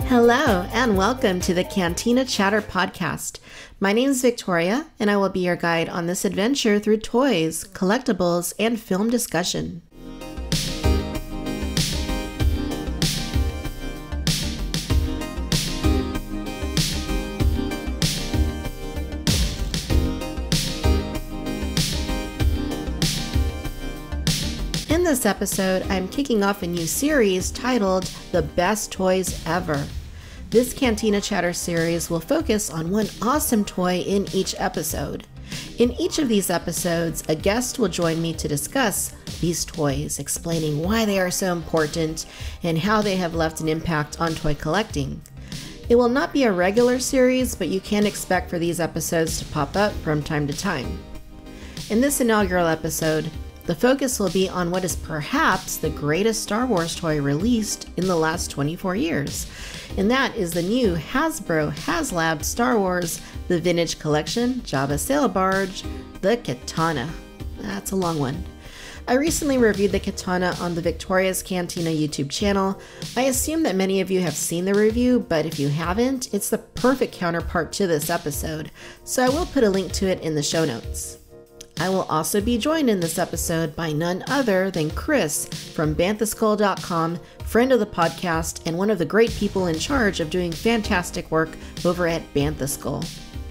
Hello, and welcome to the Cantina Chatter podcast. My name is Victoria, and I will be your guide on this adventure through toys, collectibles, and film discussion. In this episode, I'm kicking off a new series titled The Best Toys Ever. This Cantina Chatter series will focus on one awesome toy in each episode. In each of these episodes, a guest will join me to discuss these toys, explaining why they are so important and how they have left an impact on toy collecting. It will not be a regular series, but you can expect for these episodes to pop up from time to time. In this inaugural episode, the focus will be on what is perhaps the greatest Star Wars toy released in the last 24 years, and that is the new Hasbro HasLab Star Wars The Vintage Collection Jabba Sail Barge, the Katana. That's a long one. I recently reviewed the Katana on the Victoria's Cantina YouTube channel. I assume that many of you have seen the review, but if you haven't, it's the perfect counterpart to this episode, so I will put a link to it in the show notes. I will also be joined in this episode by none other than Chris from BanthaSkull.com, friend of the podcast, and one of the great people in charge of doing fantastic work over at Bantha Skull.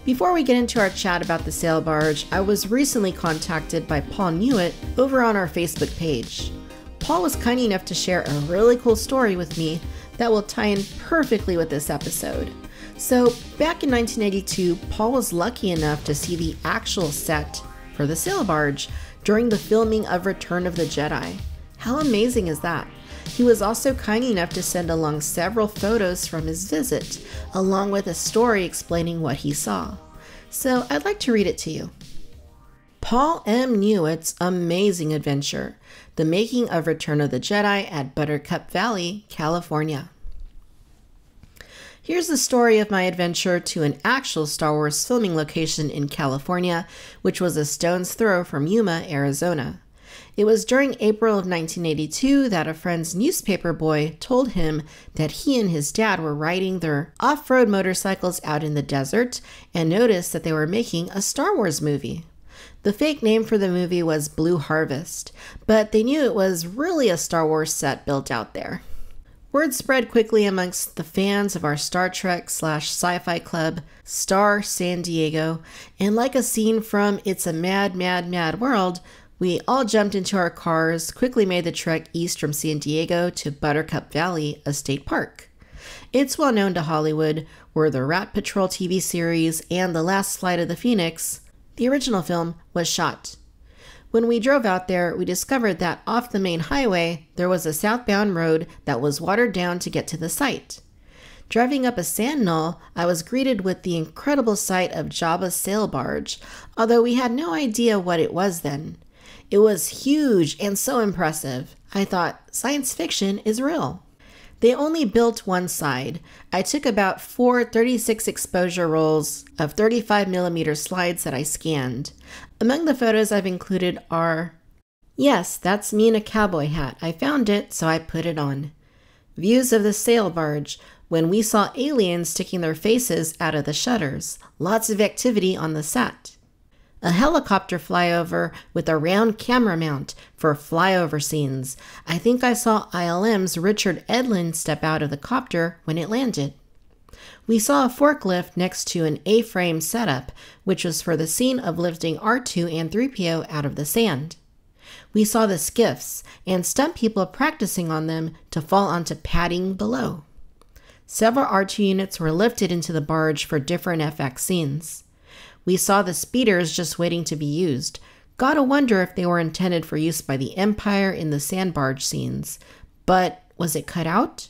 Before we get into our chat about the sail barge, I was recently contacted by Paul Newitt over on our Facebook page. Paul was kind enough to share a really cool story with me that will tie in perfectly with this episode. So, back in 1982, Paul was lucky enough to see the actual set for the sail barge during the filming of Return of the Jedi. How amazing is that? He was also kind enough to send along several photos from his visit, along with a story explaining what he saw. So I'd like to read it to you. Paul M. Newitt's amazing adventure, the making of Return of the Jedi at Buttercup Valley, California. Here's the story of my adventure to an actual Star Wars filming location in California, which was a stone's throw from Yuma, Arizona. It was during April of 1982 that a friend's newspaper boy told him that he and his dad were riding their off-road motorcycles out in the desert and noticed that they were making a Star Wars movie. The fake name for the movie was Blue Harvest, but they knew it was really a Star Wars set built out there. Word spread quickly amongst the fans of our Star Trek/sci-fi club, Star San Diego, and like a scene from It's a Mad, Mad, Mad World, we all jumped into our cars, quickly made the trek east from San Diego to Buttercup Valley, a state park. It's well known to Hollywood, where the Rat Patrol TV series and The Last Flight of the Phoenix, the original film, was shot. When we drove out there, we discovered that off the main highway, there was a southbound road that was watered down to get to the site. Driving up a sand knoll, I was greeted with the incredible sight of Jabba's sail barge, although we had no idea what it was then. It was huge and so impressive. I thought, science fiction is real. They only built one side. I took about 4 36 exposure rolls of 35mm slides that I scanned. Among the photos I've included are, yes, that's me in a cowboy hat. I found it, so I put it on. Views of the sail barge, when we saw aliens sticking their faces out of the shutters. Lots of activity on the set. A helicopter flyover with a round camera mount for flyover scenes. I think I saw ILM's Richard Edlund step out of the copter when it landed. We saw a forklift next to an A-frame setup, which was for the scene of lifting R2 and 3PO out of the sand. We saw the skiffs and stunt people practicing on them to fall onto padding below. Several R2 units were lifted into the barge for different FX scenes. We saw the speeders just waiting to be used. Gotta wonder if they were intended for use by the Empire in the sand barge scenes. But was it cut out?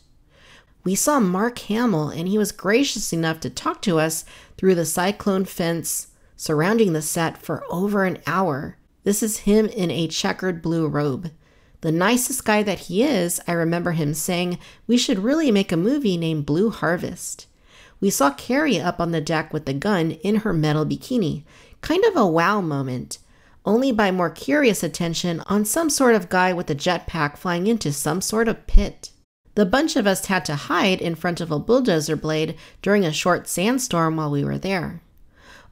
We saw Mark Hamill, and he was gracious enough to talk to us through the cyclone fence surrounding the set for over an hour. This is him in a checkered blue robe. The nicest guy that he is, I remember him saying, we should really make a movie named Blue Harvest. We saw Carrie up on the deck with the gun in her metal bikini. Kind of a wow moment. Only by more curious attention on some sort of guy with a jetpack flying into some sort of pit. The bunch of us had to hide in front of a bulldozer blade during a short sandstorm while we were there.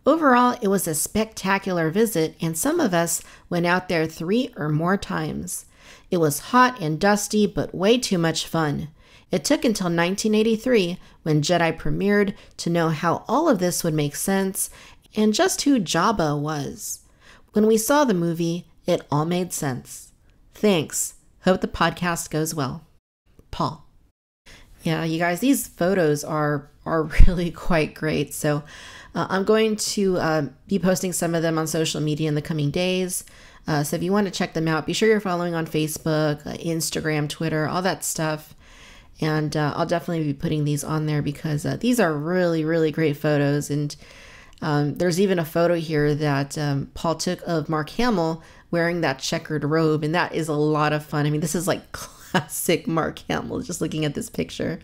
Overall, it was a spectacular visit, and some of us went out there 3 or more times. It was hot and dusty, but way too much fun. It took until 1983, when Jedi premiered, to know how all of this would make sense and just who Jabba was. When we saw the movie, it all made sense. Thanks. Hope the podcast goes well. Paul. Yeah, you guys, these photos are really quite great. So I'm going to be posting some of them on social media in the coming days. So if you want to check them out, be sure you're following on Facebook, Instagram, Twitter, all that stuff. And I'll definitely be putting these on there because these are really, really great photos. And there's even a photo here that Paul took of Mark Hamill wearing that checkered robe. And that is a lot of fun. I mean, this is like classic Mark Hamill, just looking at this picture.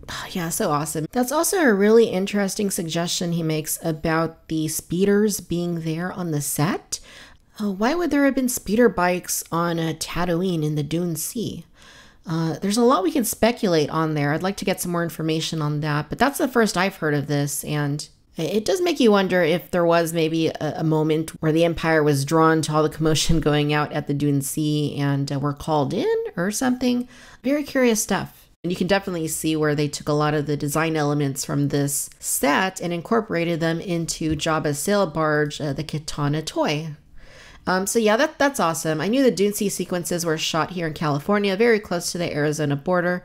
Oh, yeah, so awesome. That's also a really interesting suggestion he makes about the speeders being there on the set. Why would there have been speeder bikes on a Tatooine in the Dune Sea? There's a lot we can speculate on there. I'd like to get some more information on that, but that's the first I've heard of this, and it does make you wonder if there was maybe a moment where the Empire was drawn to all the commotion going out at the Dune Sea and were called in or something. Very curious stuff. And you can definitely see where they took a lot of the design elements from this set and incorporated them into Jabba's sail barge, the Cantina toy. So yeah, that's awesome. I knew the Dune Sea sequences were shot here in California, very close to the Arizona border.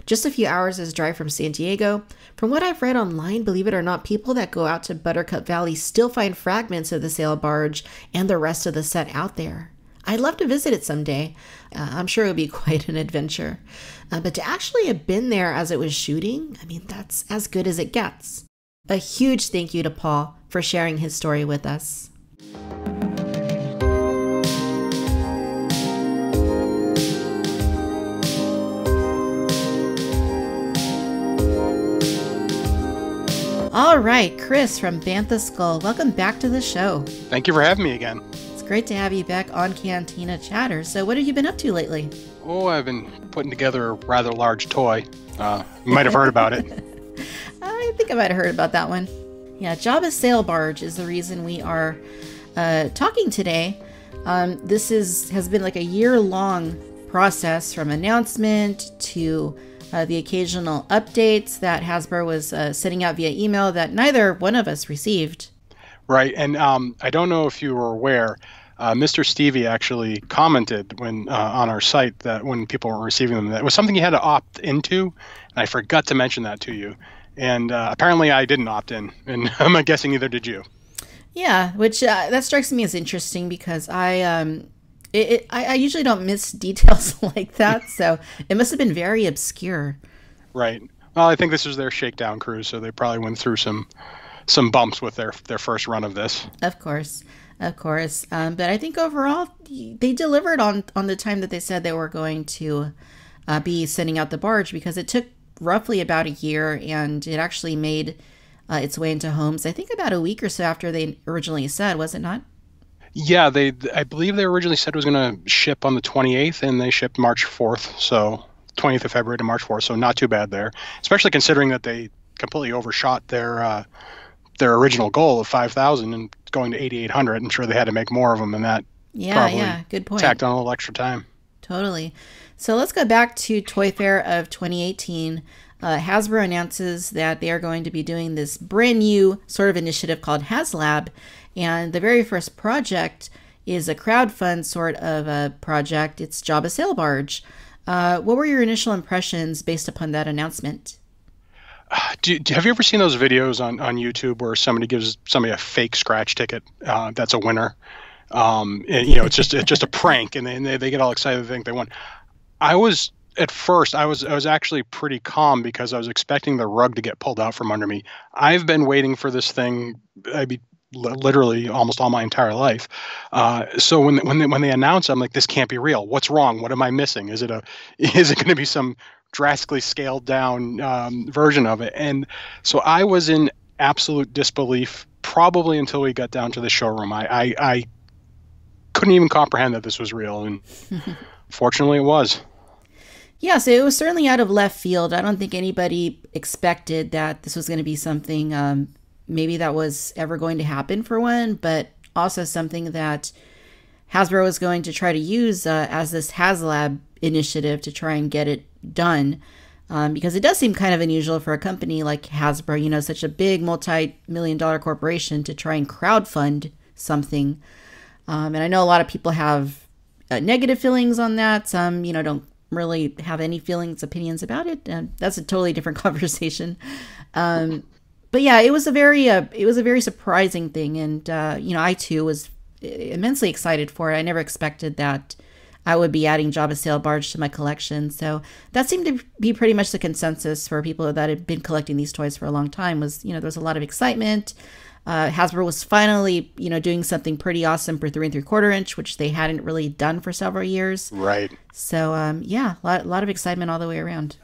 Just a few hours' drive from San Diego. From what I've read online, believe it or not, people that go out to Buttercup Valley still find fragments of the sail barge and the rest of the set out there. I'd love to visit it someday. I'm sure it would be quite an adventure. But to actually have been there as it was shooting, I mean, that's as good as it gets. A huge thank you to Paul for sharing his story with us. All right, Chris from Bantha Skull, welcome back to the show. Thank you for having me again. It's great to have you back on Cantina Chatter. So what have you been up to lately? Oh, I've been putting together a rather large toy. You might have heard about it. I think I might have heard about that one. Yeah, Jabba's sail barge is the reason we are talking today. This has been like a year-long process from announcement to the occasional updates that Hasbro was sending out via email that neither one of us received. Right, and I don't know if you were aware, Mr. Stevie actually commented when on our site that when people were receiving them, that it was something you had to opt into, and I forgot to mention that to you. And apparently I didn't opt in, and I'm guessing neither did you. Yeah, which that strikes me as interesting because I usually don't miss details like that, so it must have been very obscure. Right. Well, I think this was their shakedown cruise, so they probably went through some bumps with their first run of this. Of course. But I think overall, they delivered on the time that they said they were going to be sending out the barge, because it took roughly about a year, and it actually made its way into homes, I think about a week or so after they originally said, was it not? Yeah, I believe they originally said it was going to ship on the 28th, and they shipped March 4th, so 20th of February to March 4th, so not too bad there, especially considering that they completely overshot their original goal of 5,000 and going to 8,800. I'm sure they had to make more of them than that. Yeah, good point. Tacked on a little extra time. Totally. So let's go back to Toy Fair of 2018. Hasbro announces that they are going to be doing this brand new sort of initiative called HasLab. And the very first project is a crowdfund sort of a project. It's Jabba Sail Barge. What were your initial impressions based upon that announcement? Have you ever seen those videos on YouTube where somebody gives somebody a fake scratch ticket that's a winner? And, it's just a prank, and they get all excited and think they won. At first, I was actually pretty calm because I was expecting the rug to get pulled out from under me. I've been waiting for this thing, literally almost all my entire life. So when they announce, I'm like, this can't be real. What's wrong? What am I missing? Is it going to be some drastically scaled down version of it? And so I was in absolute disbelief probably until we got down to the showroom. I couldn't even comprehend that this was real, and fortunately it was. Yeah, so it was certainly out of left field. I don't think anybody expected that this was going to be something maybe that was ever going to happen for one, but also something that Hasbro was going to try to use as this HasLab initiative to try and get it done. Because it does seem kind of unusual for a company like Hasbro, you know, such a big multi-million-dollar corporation, to try and crowdfund something. And I know a lot of people have negative feelings on that. Some, you know, don't really have any opinions about it. That's a totally different conversation. But yeah, it was a very surprising thing. And, you know, I too was immensely excited for it. I never expected that I would be adding Jabba Sail Barge to my collection. So that seemed to be pretty much the consensus for people that had been collecting these toys for a long time. Was, you know, there was a lot of excitement. Hasbro was finally, you know, doing something pretty awesome for 3 3/4 inch, which they hadn't really done for several years. Right. So yeah, a lot of excitement all the way around.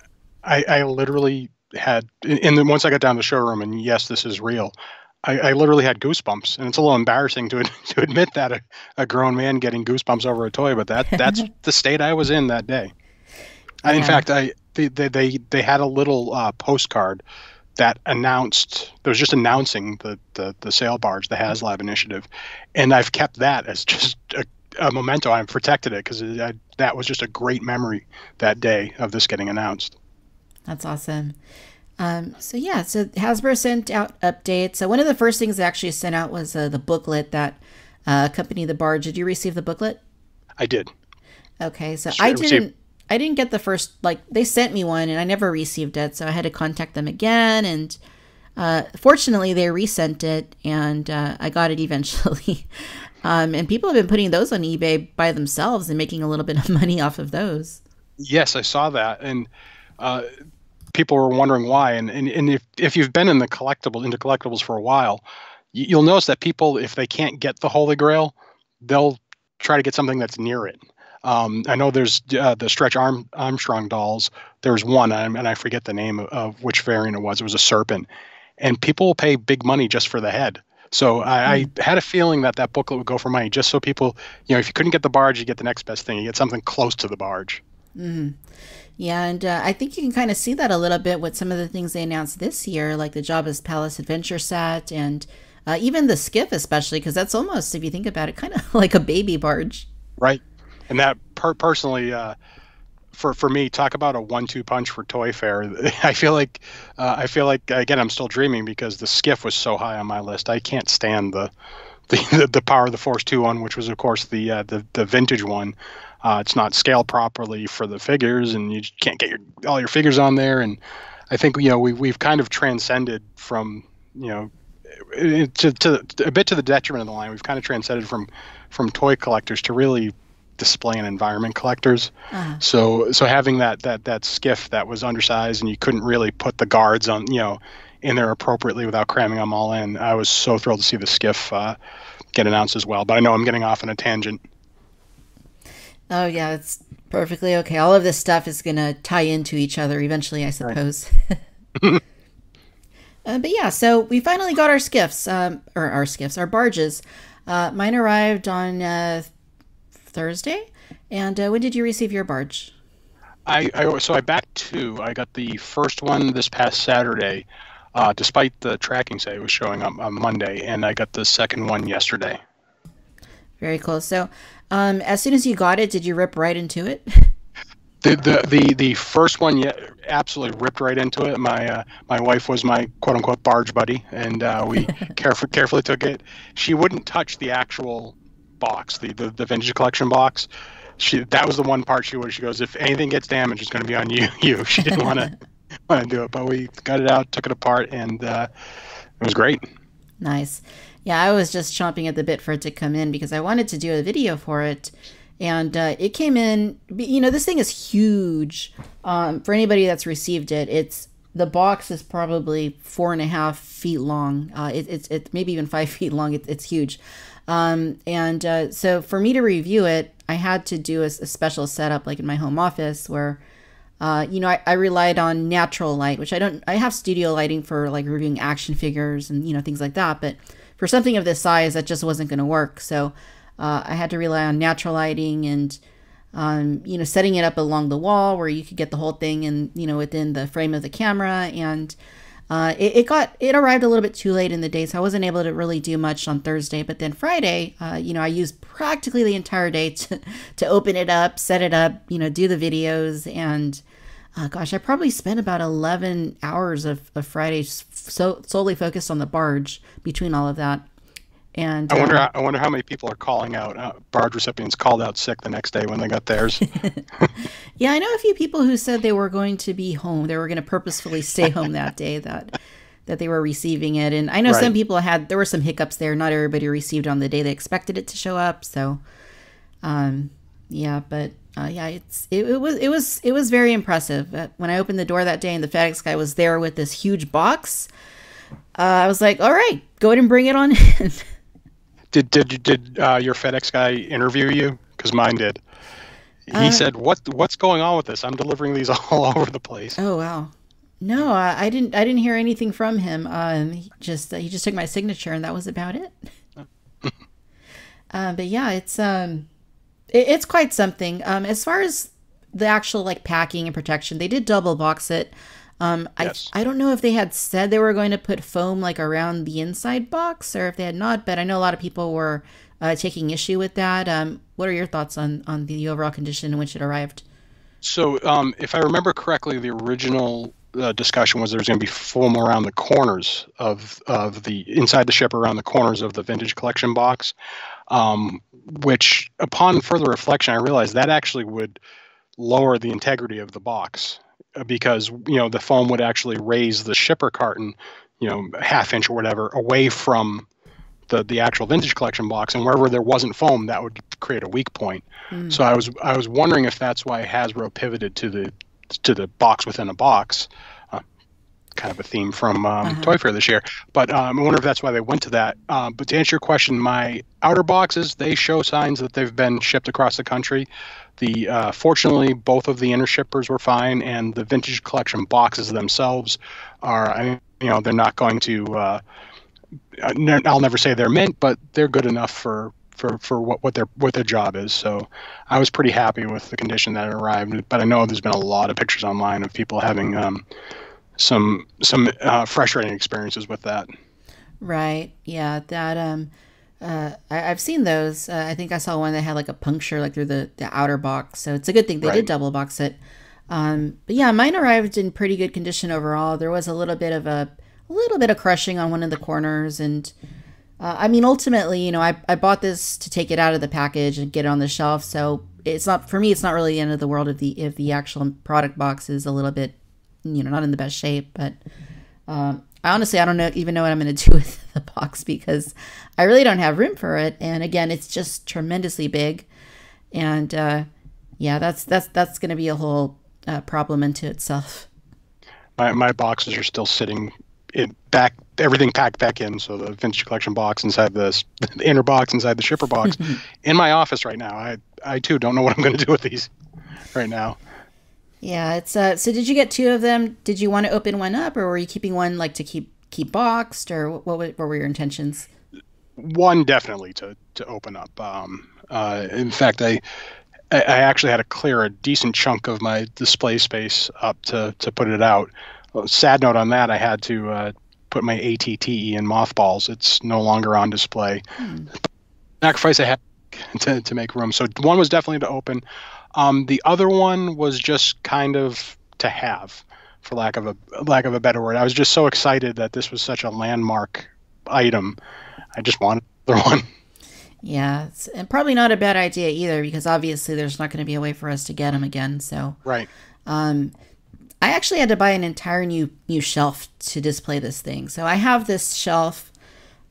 I literally had, and then once I got down to the showroom, and yes, this is real, I literally had goosebumps, and it's a little embarrassing to admit that a grown man getting goosebumps over a toy, but that's the state I was in that day. Yeah. In fact, they had a little postcard that was just announcing the sail barge, the HasLab initiative, and I've kept that as just a memento. I've protected it because that was just a great memory that day of this getting announced. That's awesome. So Hasbro sent out updates. So one of the first things they actually sent out was the booklet that accompanied the barge. Did you receive the booklet? I did. Okay, so I didn't get the first, like, they sent me one and I never received it, so I had to contact them again, and fortunately they resent it, and I got it eventually. And people have been putting those on eBay by themselves and making a little bit of money off of those. Yes, I saw that, and people were wondering why. And if you've been into collectibles for a while, you'll notice that people, if they can't get the Holy Grail, they'll try to get something that's near it. I know there's the Stretch Armstrong dolls. There's one, and I forget the name of which variant it was. It was a serpent, and people will pay big money just for the head. So I had a feeling that booklet would go for money, just so people, you know, if you couldn't get the barge, you get the next best thing. You get something close to the barge. Mm-hmm. Yeah, and I think you can kind of see that a little bit with some of the things they announced this year, like the Jabba's Palace Adventure set, and even the skiff especially, because that's almost, if you think about it, kind of like a baby barge. Right. And that personally, for me, talk about a 1-2 punch for Toy Fair. I feel like again, I'm still dreaming, because the skiff was so high on my list. I can't stand the Power of the Force 2 one, which was of course the vintage one. It's not scaled properly for the figures, and you can't get all your figures on there. And I think, you know, we've kind of transcended from, you know, to a bit to the detriment of the line. We've kind of transcended from toy collectors to really display and environment collectors. Uh-huh. So having that skiff that was undersized and you couldn't really put the guards on, you know, in there appropriately without cramming them all in, I was so thrilled to see the skiff get announced as well. But I know I'm getting off on a tangent. Oh yeah, it's perfectly okay. All of this stuff is going to tie into each other eventually, I suppose. Right. But yeah, so we finally got our skiffs, our barges. Mine arrived on Thursday. And when did you receive your barge? I backed 2. I got the first one this past Saturday, despite the tracking say it was showing up on Monday, and I got the second one yesterday. Very cool. So, as soon as you got it, did you rip right into it? The first one, yeah, absolutely ripped right into it. My wife was my quote unquote barge buddy, and we carefully took it. She wouldn't touch the actual box, the vintage collection box. That was the one part she goes, if anything gets damaged, it's going to be on you. She didn't want to do it, but we got it out, took it apart, and it was great. Nice. Yeah, I was just chomping at the bit for it to come in because I wanted to do a video for it. And it came in, you know, this thing is huge. For anybody that's received it, the box is probably 4.5 feet long. It's maybe even 5 feet long. It's huge. So for me to review it, I had to do a special setup like in my home office where, you know, I relied on natural light, which I have studio lighting for like reviewing action figures and, you know, things like that. But for something of this size, that just wasn't going to work. So I had to rely on natural lighting, and Setting it up along the wall where you could get the whole thing and, within the frame of the camera. And it arrived a little bit too late in the day, so I wasn't able to really do much on Thursday. But then Friday, I used practically the entire day to open it up, set it up, do the videos. And I probably spent about 11 hours of Friday solely focused on the barge between all of that. And I wonder how many people are calling out barge recipients called out sick the next day when they got theirs. Yeah, I know a few people who said they were going to be home. They were going to purposefully stay home that day that they were receiving it. And I know some people there were some hiccups there. Not everybody received on the day they expected it to show up. So, it was very impressive. When I opened the door that day and the FedEx guy was there with this huge box, I was like, all right, go ahead and bring it on in. Did your FedEx guy interview you? Because mine did. He said, "What's going on with this? I'm delivering these all over the place." Oh wow, no, I didn't hear anything from him. He just took my signature and that was about it. But yeah, it's quite something. As far as the actual packing and protection, they did double box it. Yes. I don't know if they had said they were going to put foam around the inside box or if they had not, but I know a lot of people were taking issue with that. What are your thoughts on the overall condition in which it arrived? So if I remember correctly, the original discussion was there was going to be foam around the corners of the inside the ship, around the corners of the vintage collection box, which upon further reflection, I realized that actually would lower the integrity of the box. Because the foam would actually raise the shipper carton, half inch or whatever, away from the actual vintage collection box, and wherever there wasn't foam, that would create a weak point. So I was wondering if that's why Hasbro pivoted to the box within a box, kind of a theme from Toy Fair this year. But I wonder if that's why they went to that. But to answer your question, my outer boxes, they show signs that they've been shipped across the country. Fortunately, both of the inner shippers were fine, and the vintage collection boxes themselves are, they're not going to. I'll never say they're mint, but they're good enough for what their job is. So I was pretty happy with the condition that it arrived. But I know there's been a lot of pictures online of people having some frustrating experiences with that. Right. Yeah. That. I've seen those. I think I saw one that had a puncture through the outer box. So it's a good thing they did double box it. But yeah, mine arrived in pretty good condition overall. There was a little bit of crushing on one of the corners, and ultimately, I bought this to take it out of the package and get it on the shelf. So it's not really the end of the world if the actual product box is a little bit, not in the best shape, but. I don't even know what I'm going to do with the box because I really don't have room for it. And again, it's just tremendously big. And that's going to be a whole problem into itself. My boxes are still sitting everything packed back in. So the vintage collection box inside the inner box inside the shipper box in my office right now. I too don't know what I'm going to do with these right now. Yeah, it's so did you get two of them? Did you want to open one up, or were you keeping one to keep boxed, or what were your intentions? One definitely to open up. In fact, I actually had to clear a decent chunk of my display space up to put it out. Sad note on that, I had to put my ATTE in mothballs. It's no longer on display. Sacrifice I had to make room. So one was definitely to open. The other one was just kind of to have, for lack of a better word. I was just so excited that this was such a landmark item. I just wanted another one. Yeah, and probably not a bad idea either, because obviously there's not going to be a way for us to get them again. So right. I actually had to buy an entire new shelf to display this thing. So I have this shelf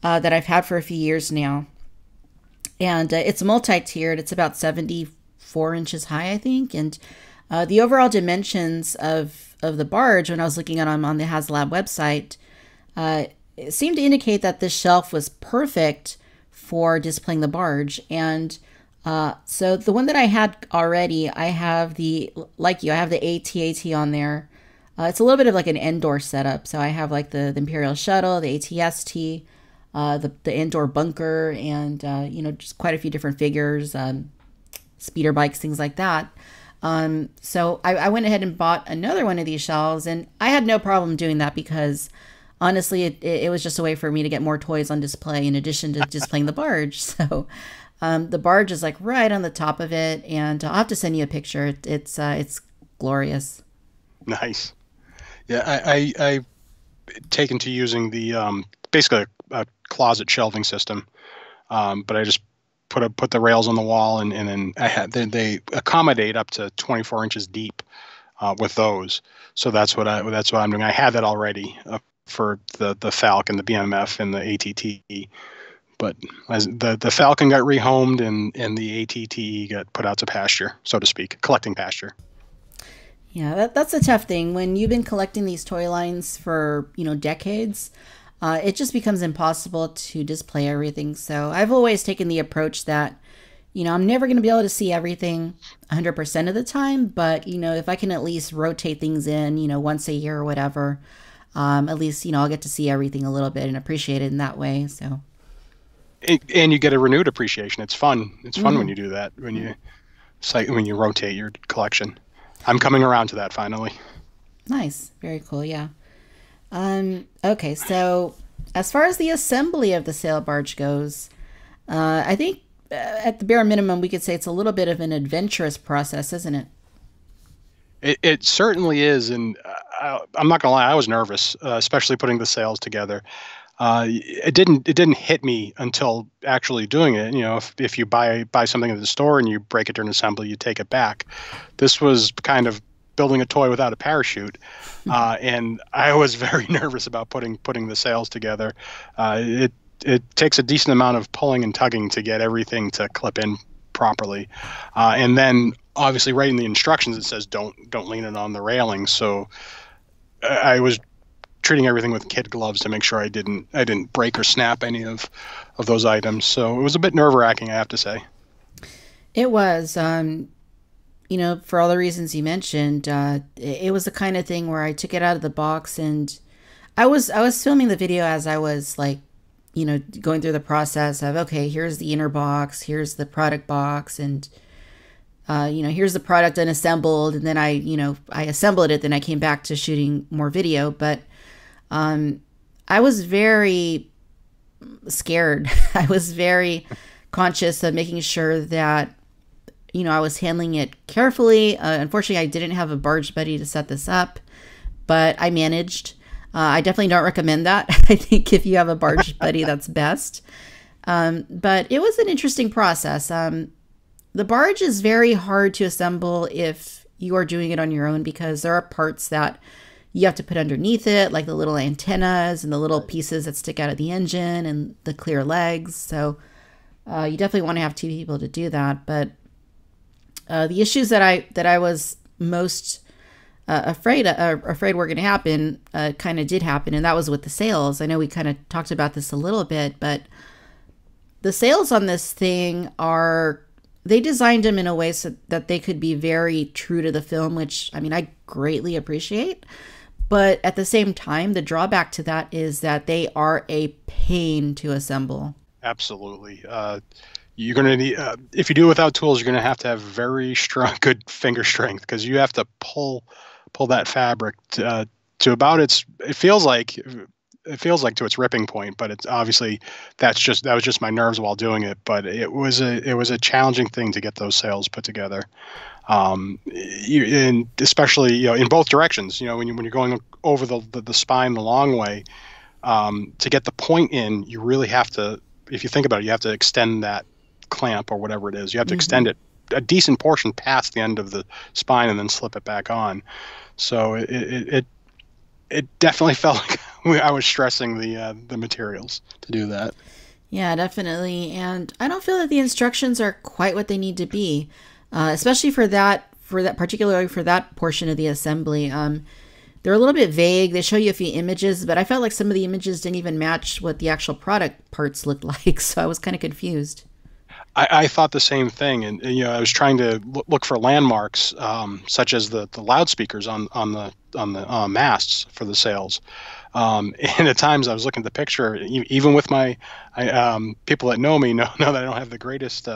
that I've had for a few years now, and it's multi-tiered. It's about 74 inches high, I think, and the overall dimensions of the barge, when I was looking at them on the HasLab website, it seemed to indicate that this shelf was perfect for displaying the barge. And so the one that I had already, I have the AT-AT on there. It's a little bit of an indoor setup. So I have the Imperial Shuttle, the AT-ST, the indoor bunker, and just quite a few different figures. speeder bikes, things like that. So I went ahead and bought another one of these shelves, and I had no problem doing that because honestly, it was just a way for me to get more toys on display in addition to just playing the Barge. So the Barge is like right on the top of it, and I'll have to send you a picture. It's glorious. Nice. Yeah, I taken to using the basically a closet shelving system, but I just put the rails on the wall, and then they accommodate up to 24 inches deep with those. So that's what I'm doing. I had that already for the Falcon, the BMF, and the ATT. But as the Falcon got rehomed, and the ATT got put out to pasture, so to speak, collecting pasture. Yeah, that's a tough thing. When you've been collecting these toy lines for, decades, it just becomes impossible to display everything. So I've always taken the approach that, I'm never going to be able to see everything 100% of the time. But, if I can at least rotate things in, once a year or whatever, at least, I'll get to see everything a little bit and appreciate it in that way. So. And you get a renewed appreciation. It's fun. It's fun when you do that, when you rotate your collection. I'm coming around to that finally. Nice. Very cool. Yeah. Okay. So as far as the assembly of the sail barge goes, I think at the bare minimum, we could say it's a little bit of an adventurous process, isn't it? It certainly is. And I'm not gonna lie, I was nervous, especially putting the sails together. It didn't hit me until actually doing it. If you buy something at the store and you break it during assembly, you take it back. This was kind of building a toy without a parachute, and I was very nervous about putting the sails together. It takes a decent amount of pulling and tugging to get everything to clip in properly, and then obviously right in the instructions it says don't lean it on the railing. So I was treating everything with kid gloves to make sure I didn't break or snap any of those items. So it was a bit nerve-wracking, I have to say. It was, for all the reasons you mentioned. It was the kind of thing where I took it out of the box, and I was filming the video as I was going through the process of, okay, here's the inner box, here's the product box, and here's the product unassembled, and then I assembled it. Then I came back to shooting more video, but I was very scared. I was very conscious of making sure that, I was handling it carefully. Unfortunately, I didn't have a barge buddy to set this up, but I managed. I definitely don't recommend that. I think if you have a barge buddy, that's best. But it was an interesting process. The barge is very hard to assemble if you are doing it on your own, because there are parts that you have to put underneath it, like the little antennas and the little pieces that stick out of the engine and the clear legs. So you definitely want to have two people to do that. But the issues that I was most afraid were going to happen kind of did happen, and that was with the sails. I know we kind of talked about this a little bit, but the sails on this thing they designed them in a way so that they could be very true to the film, which, I greatly appreciate. But at the same time, the drawback to that is that they are a pain to assemble. Absolutely. You're going to need, if you do it without tools, you're going to have very strong, good finger strength, because you have to pull that fabric to about it feels like to its ripping point, but it's obviously that was just my nerves while doing it. But it was a challenging thing to get those sails put together. And especially, in both directions, when you're going over the spine the long way, to get the point in, you really have to, if you think about it, you have to extend that clamp or whatever it is. You have to extend it a decent portion past the end of the spine and then slip it back on. So it definitely felt like I was stressing the materials to do that. Yeah, definitely. And I don't feel that the instructions are quite what they need to be, especially particularly for that portion of the assembly. They're a little bit vague. They show you a few images, but I felt like some of the images didn't even match what the actual product parts looked like. So I was kind of confused. I thought the same thing, and I was trying to look for landmarks, such as the loudspeakers on the masts for the sails. And at times I was looking at the picture, even with people that know me know that I don't have the greatest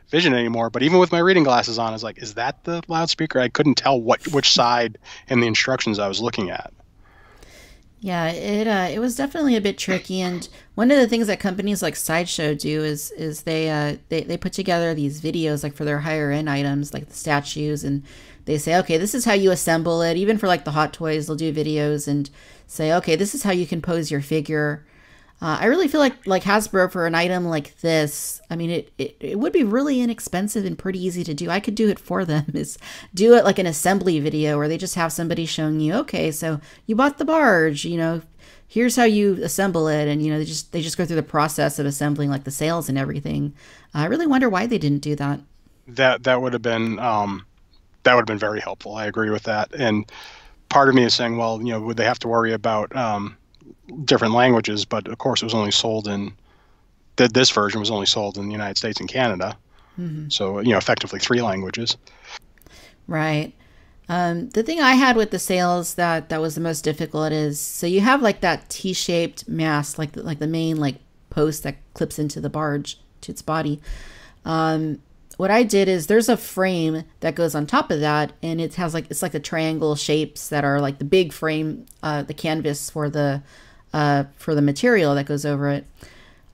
vision anymore. But even with my reading glasses on, I was like, is that the loudspeaker? I couldn't tell which side in the instructions I was looking at. Yeah, it was definitely a bit tricky, and one of the things that companies like Sideshow do is they put together these videos like for their higher end items like the statues, and they say, okay, this is how you assemble it. Even for like the Hot Toys, they'll do videos and say, okay, this is how you can pose your figure. I really feel like Hasbro, for an item like this, I mean, it would be really inexpensive and pretty easy to do. I could do it for them. Is do it like an assembly video where they just have somebody showing you, okay, so you bought the barge, here's how you assemble it, and they just go through the process of assembling like the sails and everything. I really wonder why they didn't do that. That would have been very helpful. I agree with that. And part of me is saying, well, would they have to worry about different languages? But of course, it was only sold in this version was only sold in the United States and Canada. Mm-hmm. So effectively 3 languages. Right. The thing I had with the sails that was the most difficult is, so you have like that T-shaped mast, like the main like post that clips into the barge to its body. What I did is there's a frame that goes on top of that, and it has it's like the triangle shapes that are like the big frame, the canvas for the material that goes over it,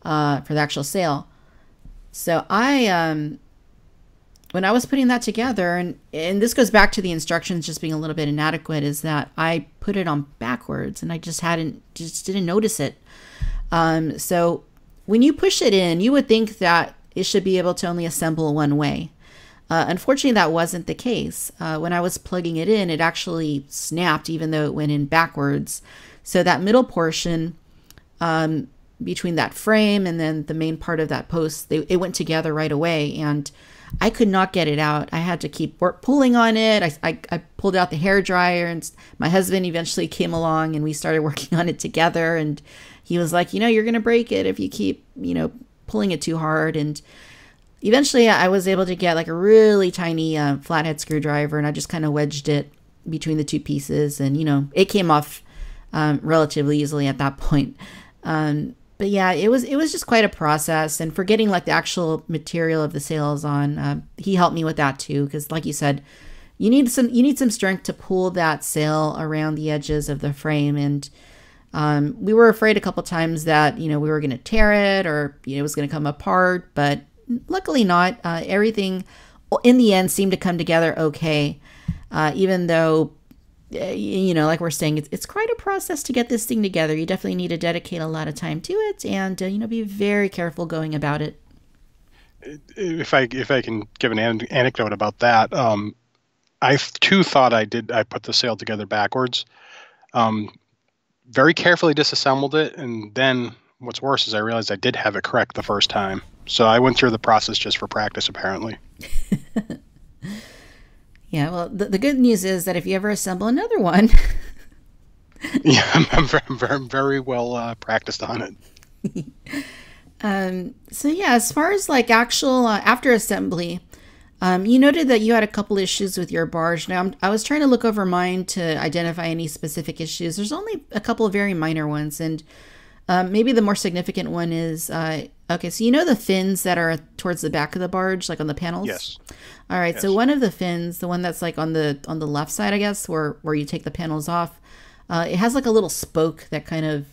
for the actual sail. So when I was putting that together, and this goes back to the instructions just being a little bit inadequate, is that I put it on backwards and I just didn't notice it. So when you push it in, you would think that it should be able to only assemble one way. Unfortunately, that wasn't the case. When I was plugging it in, it actually snapped, even though it went in backwards. So that middle portion between that frame and then the main part of that post, it went together right away, and I could not get it out. I had to keep pulling on it. I pulled out the hairdryer, and my husband eventually came along, and we started working on it together. And he was like, you're going to break it if you keep, pulling it too hard. And eventually I was able to get like a really tiny flathead screwdriver, and I just kind of wedged it between the 2 pieces, and it came off relatively easily at that point. But yeah, it was just quite a process. And for getting like the actual material of the sails on, he helped me with that too, because like you said, you need some strength to pull that sail around the edges of the frame. And we were afraid a couple times that we were going to tear it, or it was going to come apart, but luckily not. Everything in the end seemed to come together okay, even though like we're saying, it's quite a process to get this thing together. You definitely need to dedicate a lot of time to it, and be very careful going about it. If I can give an anecdote about that, I too thought I put the sail together backwards. Very carefully disassembled it, and then what's worse is I realized I did have it correct the first time. So I went through the process just for practice, apparently. Yeah, well, the good news is that if you ever assemble another one... Yeah, I'm very, very well practiced on it. So yeah, as far as like actual after assembly, you noted that you had a couple issues with your barge. Now, I was trying to look over mine to identify any specific issues. There's only a couple of very minor ones, and maybe the more significant one is, okay, so the fins that are towards the back of the barge, like on the panels? Yes. All right, yes. So one of the fins, the one that's like on the left side, I guess, where you take the panels off, it has like a little spoke that kind of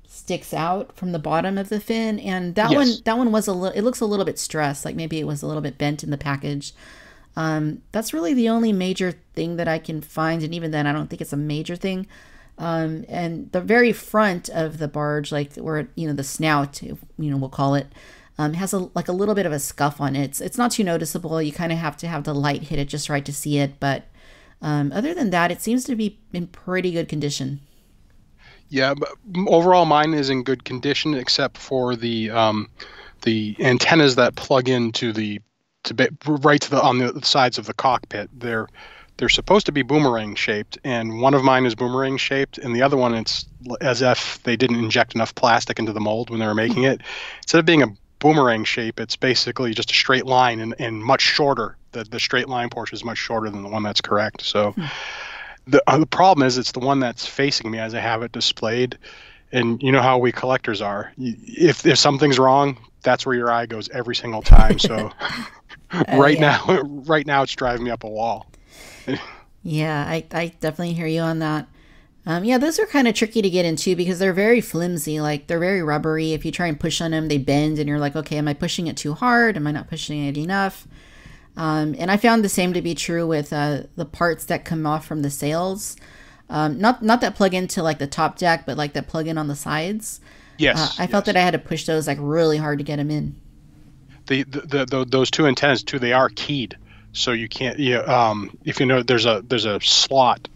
sticks out from the bottom of the fin, and that one was it looks a little bit stressed, like maybe it was a little bit bent in the package. That's really the only major thing that I can find, and even then I don't think it's a major thing. And the very front of the barge, like where the snout, we'll call it, has a little bit of a scuff on it. It's not too noticeable. You kind of have to have the light hit it just right to see it, but other than that, it seems to be in pretty good condition. Yeah, but overall mine is in good condition, except for the antennas that plug into on the sides of the cockpit. They're supposed to be boomerang shaped, and one of mine is boomerang shaped, and the other one, it's as if they didn't inject enough plastic into the mold when they were making it. Instead of being a boomerang shape, it's basically just a straight line and much shorter. The straight line portion is much shorter than the one that's correct. So The problem is it's the one that's facing me as I have it displayed, and you know how we collectors are. If something's wrong, that's where your eye goes every single time. So Yeah. right now it's driving me up a wall. Yeah, I definitely hear you on that. Yeah, those are kind of tricky to get into because they're very flimsy. Like they're very rubbery. If you try and push on them, they bend, and you're like, okay, am I pushing it too hard? Am I not pushing it enough? And I found the same to be true with the parts that come off from the sails. Not that plug into like the top deck, but like that plug in on the sides. Yes, I felt that yes. I had to push those like really hard to get them in. Those two antennas too, they are keyed, so you can't. Yeah, if you know, there's a slot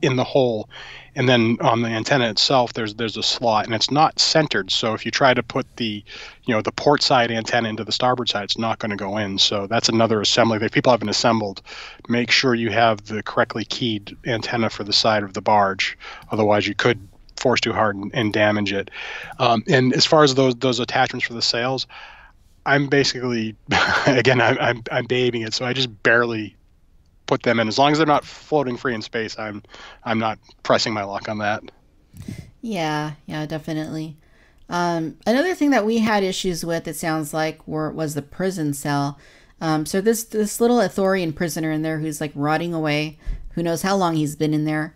in the hole, and then on the antenna itself, there's a slot, and it's not centered. So if you try to put the port side antenna into the starboard side, it's not going to go in. So that's another assembly that people haven't assembled. Make sure you have the correctly keyed antenna for the side of the barge, otherwise you could force too hard and damage it. And as far as those attachments for the sails, I'm basically, again, I'm babying it, so I just barely put them in. As long as they're not floating free in space, I'm not pressing my luck on that. Yeah, yeah, definitely. Another thing that we had issues with, it sounds like, was the prison cell. So this little Ithorian prisoner in there who's like rotting away. Who knows how long he's been in there.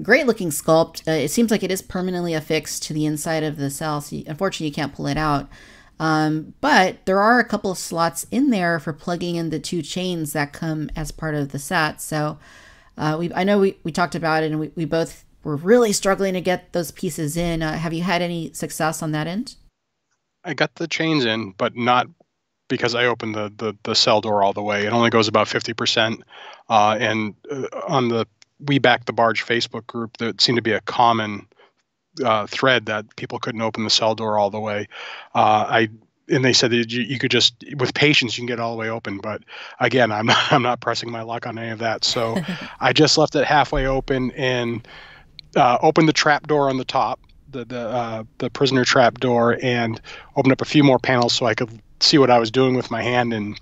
Great looking sculpt. It seems like it is permanently affixed to the inside of the cell. So unfortunately, you can't pull it out. But there are a couple of slots in there for plugging in the two chains that come as part of the set. So I know we talked about it, and we both were really struggling to get those pieces in. Have you had any success on that end? I got the chains in, but not because I opened the cell door all the way. It only goes about 50%. And on the We Back the Barge Facebook group, there seemed to be a common thread that people couldn't open the cell door all the way. And they said that you could just, with patience, you can get all the way open. But again, I'm not pressing my luck on any of that. So I just left it halfway open and opened the trap door on the top, the prisoner trap door, and opened up a few more panels so I could see what I was doing with my hand. And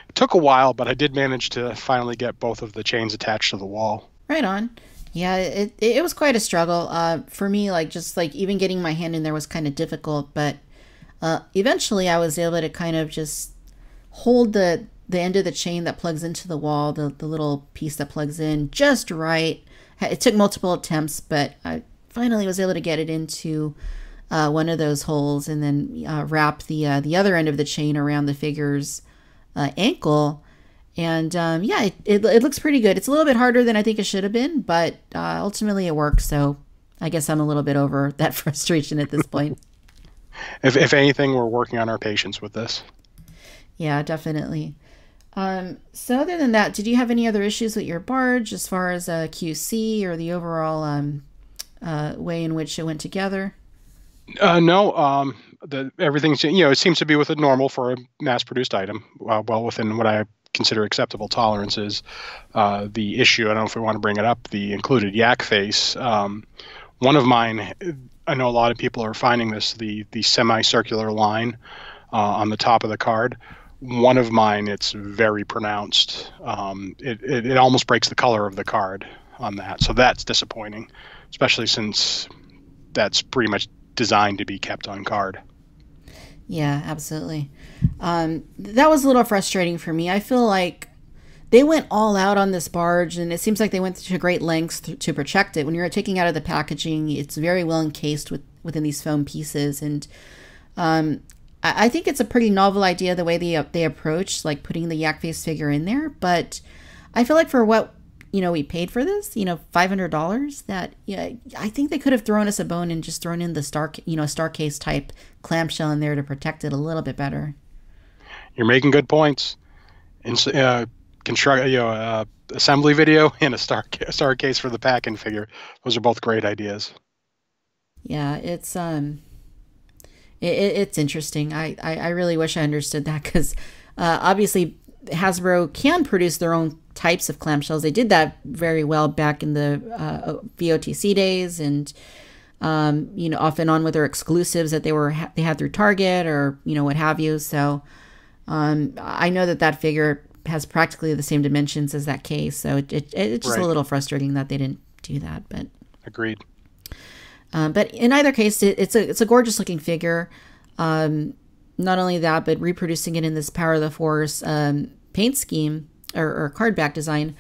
it took a while, but I did manage to finally get both of the chains attached to the wall. Right on. Yeah, it was quite a struggle for me. Like just like even getting my hand in there was kind of difficult, but eventually I was able to kind of just hold the end of the chain that plugs into the wall, the little piece that plugs in, just right. It took multiple attempts, but I finally was able to get it into one of those holes, and then wrap the other end of the chain around the figure's ankle. And yeah, it looks pretty good. It's a little bit harder than I think it should have been, but ultimately it works. So I guess I'm a little bit over that frustration at this point. If anything, we're working on our patience with this. Yeah, definitely. So other than that, did you have any other issues with your barge as far as QC or the overall way in which it went together? No, everything's, it seems to be within normal for a mass-produced item, well within what I consider acceptable tolerances. The issue, I don't know if we want to bring it up, the included yak face. One of mine, I know a lot of people are finding this, the semicircular line on the top of the card. One of mine, it's very pronounced. It almost breaks the color of the card on that. So that's disappointing, especially since that's pretty much designed to be kept on card. Yeah, absolutely. That was a little frustrating for me. I feel like they went all out on this barge, and it seems like they went to great lengths to protect it. When you're taking out of the packaging, it's very well encased within these foam pieces, and I think it's a pretty novel idea the way they approach like putting the yak face figure in there. But I feel like for what we paid for this, $500, that I think they could have thrown us a bone and just thrown in the star case type clamshell in there to protect it a little bit better. You're making good points. And construct assembly video and a star case for the pack-in figure. Those are both great ideas. Yeah, it's interesting. I really wish I understood that because obviously Hasbro can produce their own types of clamshells. They did that very well back in the VOTC days, and off and on with their exclusives that they had through Target or what have you. So I know that figure has practically the same dimensions as that case. So it's just a little frustrating that they didn't do that. But agreed. But in either case, it's a gorgeous looking figure. Not only that, but reproducing it in this Power of the Force paint scheme or card back design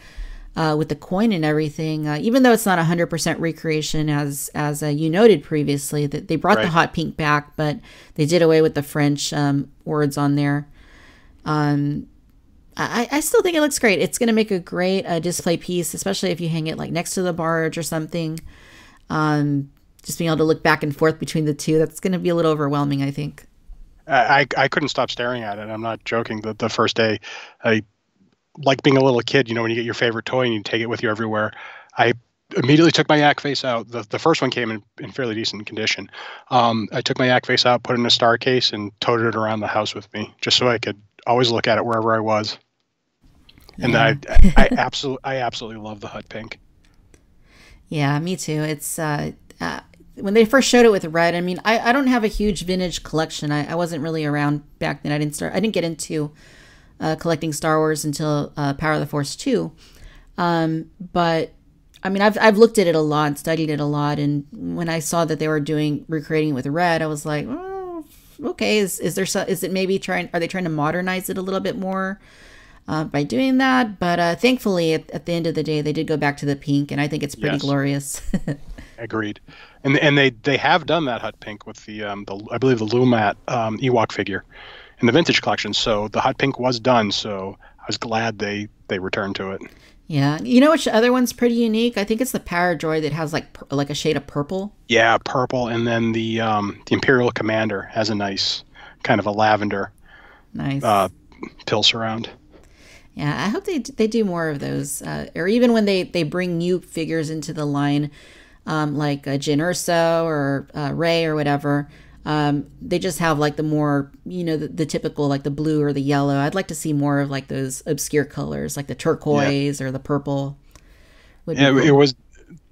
with the coin and everything. Even though it's not 100% recreation, as you noted previously, that they brought the hot pink back, but they did away with the French words on there. I still think it looks great. It's going to make a great display piece, especially if you hang it like next to the barge or something. Just being able to look back and forth between the two, that's going to be a little overwhelming, I think. I couldn't stop staring at it. I'm not joking. The first day, I like being a little kid, when you get your favorite toy and you take it with you everywhere. I immediately took my yak face out. The first one came in fairly decent condition. I took my yak face out, put it in a star case, and toted it around the house with me, just so I could always look at it wherever I was. And I absolutely love the hot pink. Yeah, me too. It's when they first showed it with red. I mean, I don't have a huge vintage collection. I wasn't really around back then. I didn't get into collecting Star Wars until Power of the Force 2. But I mean, I've looked at it a lot, studied it a lot, and when I saw that they were recreating it with red, I was like, oh, okay. Is it maybe are they trying to modernize it a little bit more by doing that? But thankfully, at the end of the day, they did go back to the pink, and I think it's pretty glorious. Agreed. And they have done that hot pink with the I believe the Lumat Ewok figure in the vintage collection. So the hot pink was done. So I was glad they returned to it. Yeah. You know which other one's pretty unique? I think it's the Power Droid that has like a shade of purple. Yeah, purple. And then the Imperial Commander has a nice kind of a lavender pill surround. Yeah, I hope they do more of those. Or even when they bring new figures into the line, like Jyn Erso or Rey or whatever, they just have like the more, the typical like the blue or the yellow. I'd like to see more of like those obscure colors, like the turquoise or the purple. It was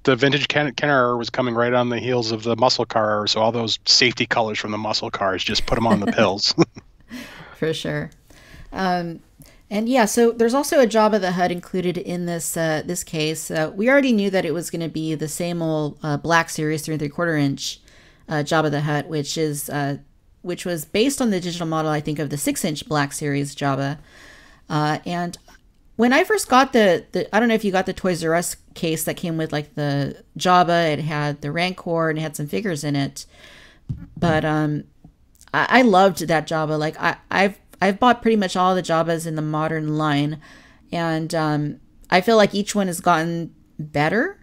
the vintage Kenner was coming right on the heels of the muscle car, so all those safety colors from the muscle cars, just put them on the pills. For sure. And yeah, so there's also a Jabba the Hutt included in this case. We already knew that it was going to be the same old Black Series 3 3/4 inch Jabba the Hutt, which was based on the digital model, I think, of the 6-inch Black Series Jabba. And when I first got I don't know if you got the Toys R Us case that came with like the Jabba, it had the Rancor and it had some figures in it. But I loved that Jabba. Like I've bought pretty much all the Jabbas in the modern line, and I feel like each one has gotten better.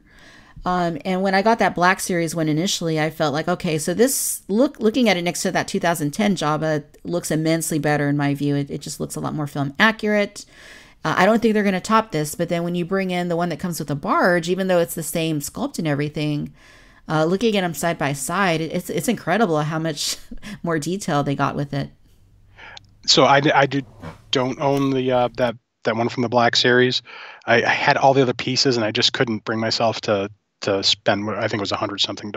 And when I got that Black Series one initially, I felt like, okay, so this looking at it next to that 2010 Jabba looks immensely better in my view. It just looks a lot more film accurate. I don't think they're going to top this, but then when you bring in the one that comes with a barge, even though it's the same sculpt and everything, looking at them side by side, it's incredible how much more detail they got with it. So I don't own the that one from the Black Series. I had all the other pieces, and I just couldn't bring myself to spend what I think was $100-something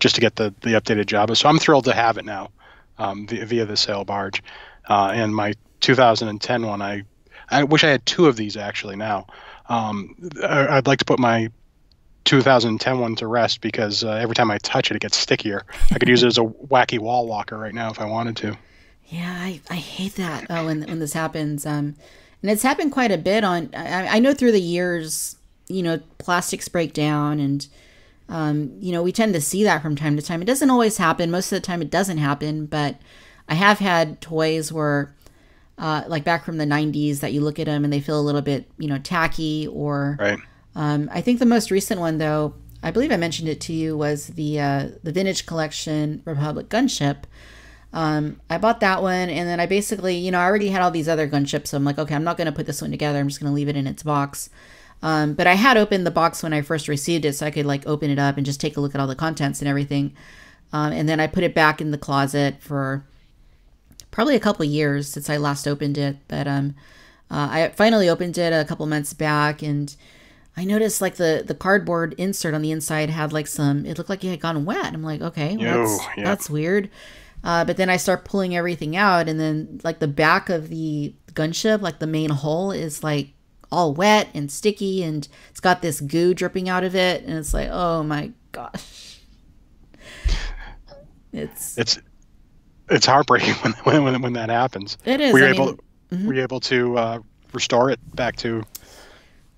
just to get the updated Jabba. So I'm thrilled to have it now via the sale barge. And my 2010 one, I wish I had two of these actually now. I'd like to put my 2010 one to rest because every time I touch it, it gets stickier. I could use it as a wacky wall walker right now if I wanted to. Yeah, I hate that when this happens. And it's happened quite a bit I know through the years, plastics break down and, we tend to see that from time to time. It doesn't always happen. Most of the time it doesn't happen, but I have had toys where, like back from the 90s that you look at them and they feel a little bit, tacky or, right. I think the most recent one though, I believe I mentioned it to you, was the Vintage Collection Republic Gunship. I bought that one, and then I basically, I already had all these other gunships, so I'm like, okay, I'm not going to put this one together. I'm just going to leave it in its box. But I had opened the box when I first received it, so I could like open it up and just take a look at all the contents and everything. And then I put it back in the closet for probably a couple of years since I last opened it. But I finally opened it a couple months back, and I noticed like the cardboard insert on the inside had like it looked like it had gone wet. I'm like, okay, well, that's weird. But then I start pulling everything out, and then like the back of the gunship, like the main hull, is like all wet and sticky, and it's got this goo dripping out of it, and it's like, oh my gosh, it's heartbreaking when that happens. It is. Were you able to restore it back to?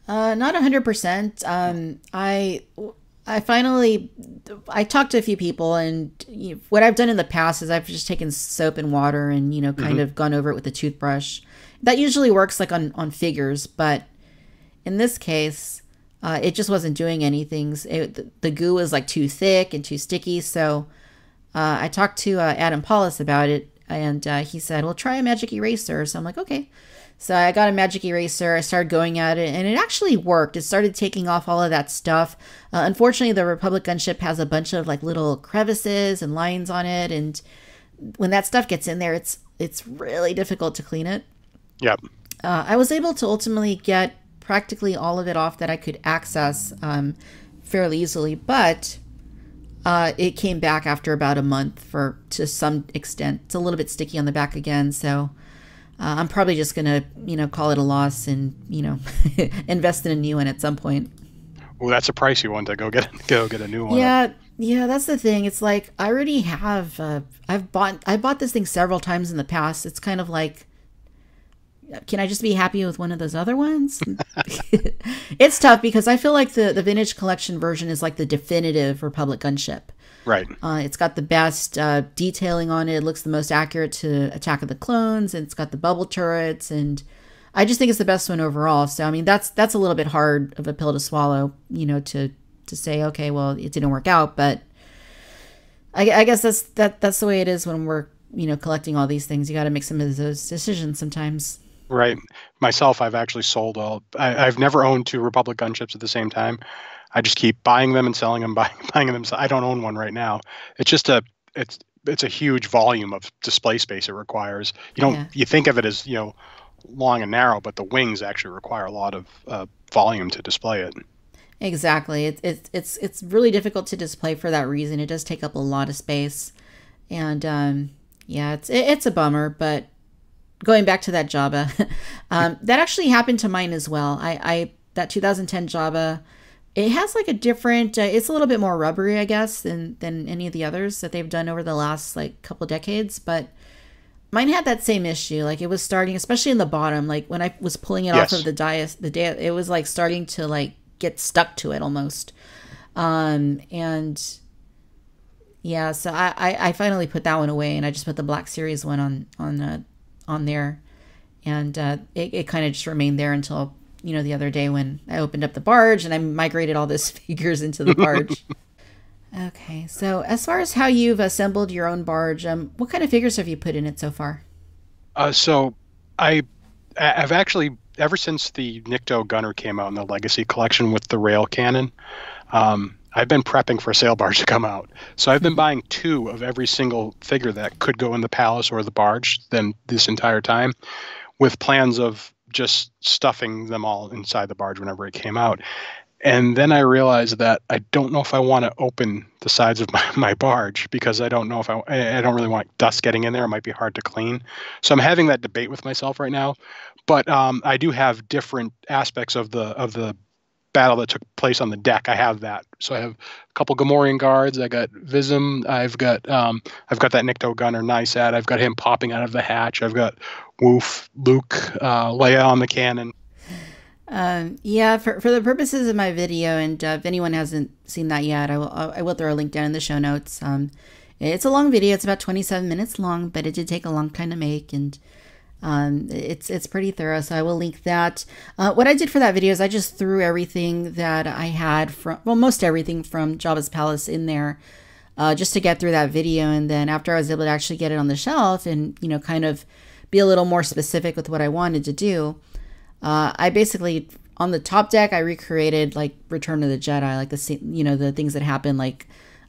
Not 100%. I talked to a few people, and what I've done in the past is I've just taken soap and water and, kind of gone over it with a toothbrush. That usually works like on figures, but in this case, it just wasn't doing anything. The goo was like too thick and too sticky. So I talked to Adam Paulus about it, and he said, well, try a magic eraser. So I'm like, okay. So I got a magic eraser, I started going at it, and it actually worked. It started taking off all of that stuff. Unfortunately, the Republic gunship has a bunch of like little crevices and lines on it, and when that stuff gets in there, it's really difficult to clean it. Yep. I was able to ultimately get practically all of it off that I could access fairly easily, but it came back after about a month to some extent. It's a little bit sticky on the back again, so... I'm probably just going to, call it a loss and, invest in a new one at some point. Well, that's a pricey one to go get a new one. Yeah, that's the thing. It's like I already have. I bought this thing several times in the past. It's kind of like, can I just be happy with one of those other ones? It's tough because I feel like the vintage collection version is like the definitive Republic gunship. Right. It's got the best detailing on it. It looks the most accurate to Attack of the Clones, and it's got the bubble turrets, and I just think it's the best one overall. So I mean, that's a little bit hard of a pill to swallow, to say, okay, well, it didn't work out, but I guess that's the way it is when we're collecting all these things. You got to make some of those decisions sometimes. Right. Myself, I've actually sold I've never owned two Republic gunships at the same time. I just keep buying them and selling them, buying them. I don't own one right now. It's just it's a huge volume of display space it requires. You think of it as, long and narrow, but the wings actually require a lot of volume to display it. Exactly. It's really difficult to display for that reason. It does take up a lot of space, and it's a bummer. But going back to that Jabba, that actually happened to mine as well. That 2010 Jabba. It has like a different, it's a little bit more rubbery, I guess, than any of the others that they've done over the last like couple decades. But mine had that same issue. Like it was starting, especially in the bottom, like when I was pulling it off of the dais, it was like starting to like get stuck to it almost. And yeah, so I finally put that one away, and I just put the Black Series one on there. And it kind of just remained there until... the other day when I opened up the Barge and I migrated all those figures into the Barge. Okay, so as far as how you've assembled your own Barge, what kind of figures have you put in it so far? So I've actually, ever since the Nikto Gunner came out in the Legacy Collection with the rail cannon, I've been prepping for a sail barge to come out. So I've been buying two of every single figure that could go in the Palace or the Barge this entire time, with plans of just stuffing them all inside the Barge whenever it came out. And then I realized that I don't know if I want to open the sides of my Barge, because I don't know if I don't really want dust getting in there. It might be hard to clean. So I'm having that debate with myself right now. But I do have different aspects of the battle that took place on the deck. I have that. So I have a couple Gamorrean guards. I got Vism. I've got that Nikto Gunner Nysat. I've got him popping out of the hatch. I've got Woof, Luke, Leia on the cannon. For the purposes of my video, and if anyone hasn't seen that yet, I will throw a link down in the show notes. It's a long video. It's about 27 minutes long, but it did take a long time to make, and it's pretty thorough, so I will link that. What I did for that video is I just threw everything that I had most everything from Jabba's Palace in there, just to get through that video. And then after I was able to actually get it on the shelf and, kind of be a little more specific with what I wanted to do, I basically, on the top deck, I recreated like Return of the Jedi, like the things that happen, like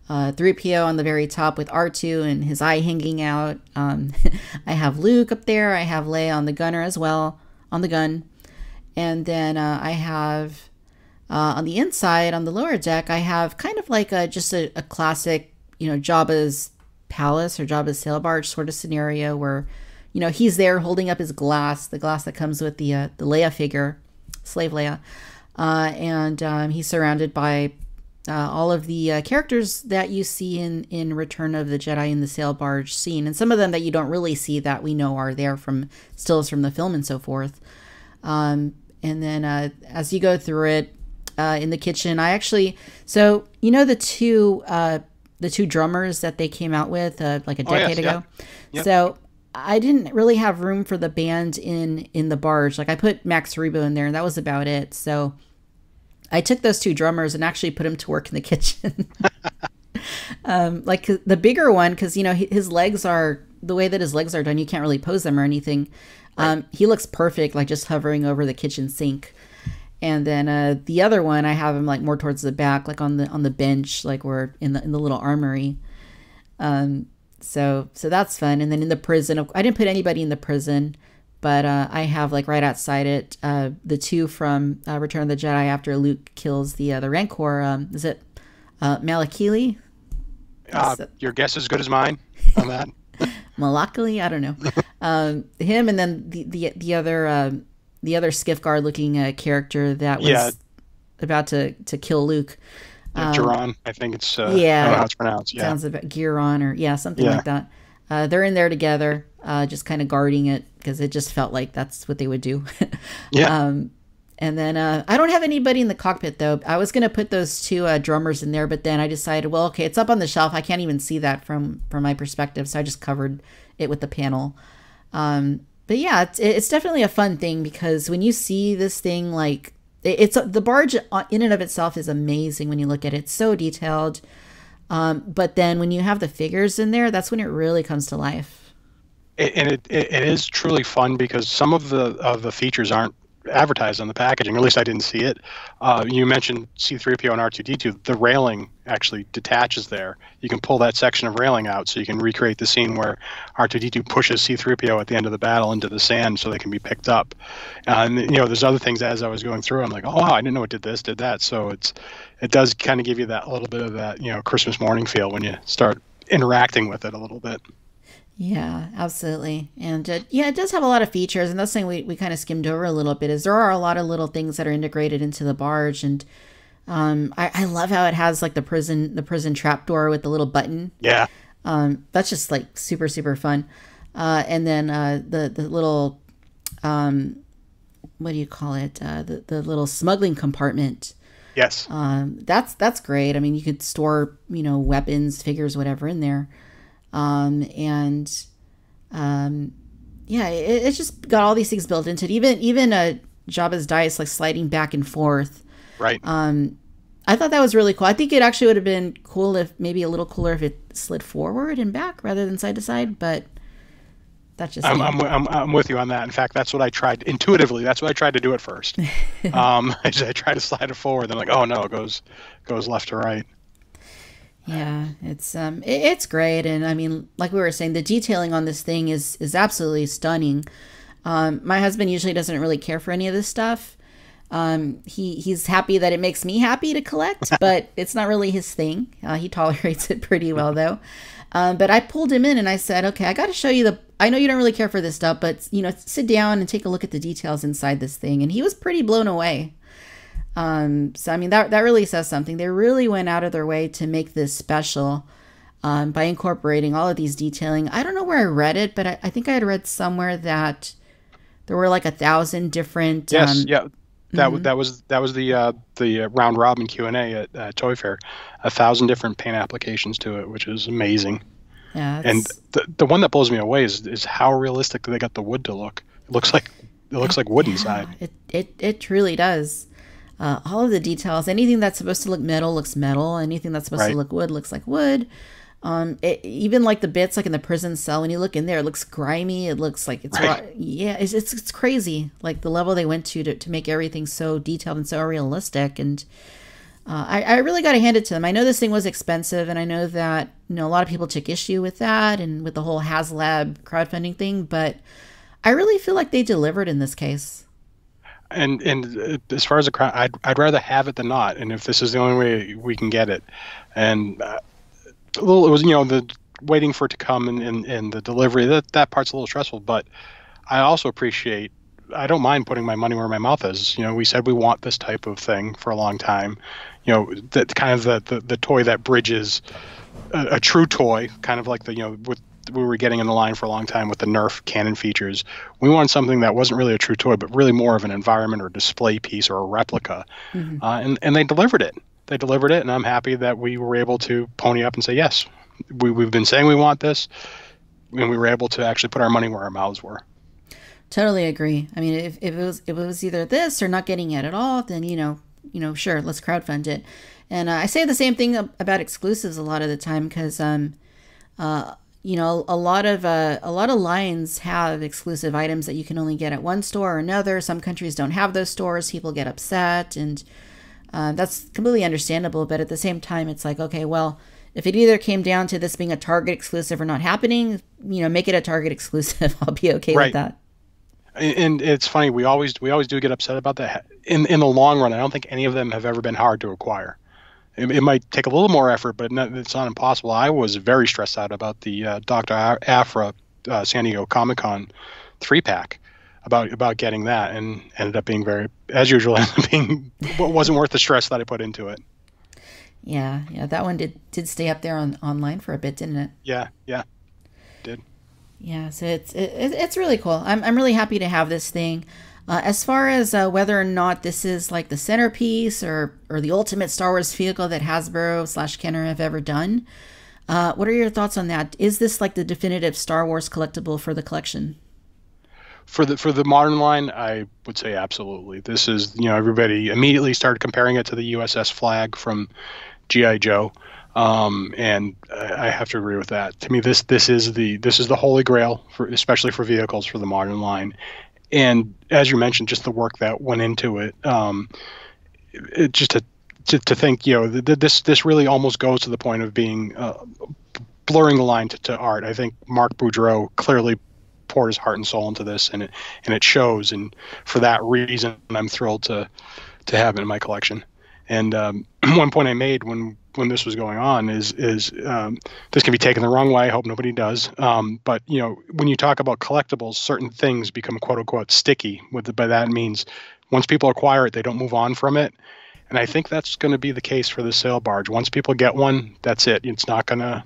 3PO on the very top with R2 and his eye hanging out. I have Luke up there. I have Leia on the gunner as well, on the gun. And then I have on the inside, on the lower deck, I have kind of like just a classic, Jabba's palace or Jabba's sail barge sort of scenario where, he's there holding up his glass, the glass that comes with the Leia figure, Slave Leia. And he's surrounded by all of the characters that you see in Return of the Jedi in the sail barge scene. And some of them that you don't really see that we know are there from stills from the film and so forth. And then as you go through it in the kitchen, so the two drummers that they came out with like a decade ago. Yep. So I didn't really have room for the band in the barge. Like I put Max Rebo in there and that was about it. So I took those two drummers and actually put them to work in the kitchen. Like the bigger one, because, his legs are, the way that his legs are done, you can't really pose them or anything. Right. He looks perfect, like just hovering over the kitchen sink. And then the other one, I have him like more towards the back, like on the bench, like we're in the little armory. So that's fun. And then in the prison, I didn't put anybody in the prison, but I have like right outside it, the two from Return of the Jedi after Luke kills the Rancor. Is it Malakili? Your guess is as good as mine on that. Malakili? I don't know. Him and then the other skiff guard looking character that was about to kill Luke. Giron, I think it's I don't know how it's pronounced. Yeah. Sounds about Giron or something like that. They're in there together, just kind of guarding it because it just felt like that's what they would do. And then I don't have anybody in the cockpit though. I was gonna put those two drummers in there, but then I decided, well, okay, it's up on the shelf. I can't even see that from my perspective, so I just covered it with the panel. But yeah, it's definitely a fun thing because when you see this thing, like it's the barge in and of itself is amazing when you look at it. It's so detailed. But then when you have the figures in there, that's when it really comes to life. And it is truly fun because some of the features aren't advertised on the packaging, or at least I didn't see it. You mentioned C-3PO and R2-D2. The railing actually detaches there. You can pull that section of railing out so you can recreate the scene where R2-D2 pushes C-3PO at the end of the battle into the sand so they can be picked up. And there's other things as I was going through. I'm like, oh, I didn't know it did this, did that. So it does kind of give you that little bit of that Christmas morning feel when you start interacting with it a little bit. Yeah, absolutely. And it does have a lot of features. And that's something we kind of skimmed over a little bit is there are a lot of little things that are integrated into the barge. And I love how it has like the prison trapdoor with the little button. Yeah. That's just like super, super fun. And then the little, what do you call it? The little smuggling compartment. Yes. That's great. I mean, you could store, weapons, figures, whatever in there. It's just got all these things built into it. Even Jabba's dice like sliding back and forth. Right. I thought that was really cool. I think it actually would have been cool maybe a little cooler if it slid forward and back rather than side to side, but that's just I'm with you on that. In fact, that's what I tried intuitively. That's what I tried to do at first. I tried to slide it forward. Then I'm like, oh no, it goes left to right. Yeah, it's great, and I mean, like we were saying, the detailing on this thing is absolutely stunning. My husband usually doesn't really care for any of this stuff. He's happy that it makes me happy to collect, but it's not really his thing. He tolerates it pretty well though. But I pulled him in and I said, okay, I got to show you I know you don't really care for this stuff, but sit down and take a look at the details inside this thing. And he was pretty blown away. So I mean, that really says something. They really went out of their way to make this special, by incorporating all of these detailing. I don't know where I read it, but I think I had read somewhere that there were like 1,000 different. Yes. Yeah. That was the round robin Q&A at Toy Fair. 1,000 different paint applications to it, which is amazing. Yeah. And the one that blows me away is how realistic they got the wood to look. It looks like wood inside. It truly does. All of the details, anything that's supposed to look metal looks metal. Anything that's supposed to look wood looks like wood. Even like the bits like in the prison cell, when you look in there, it looks grimy. It looks like it's it's crazy. Like the level they went to make everything so detailed and so realistic. And I really got to hand it to them. I know this thing was expensive, and I know that a lot of people took issue with that and with the whole HasLab crowdfunding thing. But I really feel like they delivered in this case. And as far as the crowd, I'd rather have it than not. And if this is the only way we can get it, and it was the waiting for it to come and the delivery, that part's a little stressful. But I also appreciate, I don't mind putting my money where my mouth is. We said we want this type of thing for a long time. That kind of the toy that bridges a true toy, kind of like with we were getting in the line for a long time with the Nerf cannon features. We wanted something that wasn't really a true toy, but really more of an environment or display piece or a replica. And they delivered it. They delivered it, and I'm happy that we were able to pony up and say, yes, we've been saying we want this, and we were able to actually put our money where our mouths were. Totally agree. I mean, if it was either this or not getting it at all, then sure, let's crowdfund it. And I say the same thing about exclusives a lot of the time because a lot of lines have exclusive items that you can only get at one store or another. Some countries don't have those stores. People get upset, and that's completely understandable. But at the same time, it's like, okay, well, if it either came down to this being a Target exclusive or not happening, make it a Target exclusive. I'll be okay with that. And it's funny, we always do get upset about that. In the long run, I don't think any of them have ever been hard to acquire. It might take a little more effort, but it's not impossible. I was very stressed out about the Dr. Aphra San Diego Comic-Con 3-pack about getting that, and ended up being as usual, wasn't worth the stress that I put into it. Yeah, that one did stay up there online for a bit, didn't it? Yeah, did. Yeah, so it's really cool. I'm really happy to have this thing. As far as whether or not this is like the centerpiece or the ultimate Star Wars vehicle that Hasbro / Kenner have ever done, what are your thoughts on that? Is this like the definitive Star Wars collectible for the collection? For the modern line, I would say absolutely. This is, everybody immediately started comparing it to the USS Flag from G.I. Joe. And I have to agree with that. To me, this is the holy grail especially for vehicles for the modern line. And as you mentioned, just the work that went into it, just to think, this really almost goes to the point of being blurring the line to art. I think Mark Boudreau clearly poured his heart and soul into this, and it shows. And for that reason, I'm thrilled to have it in my collection. And one point I made when this was going on is this can be taken the wrong way. I hope nobody does. But when you talk about collectibles, certain things become quote unquote sticky. By that means once people acquire it, they don't move on from it. And I think that's going to be the case for the sail barge. Once people get one, that's it. It's not going to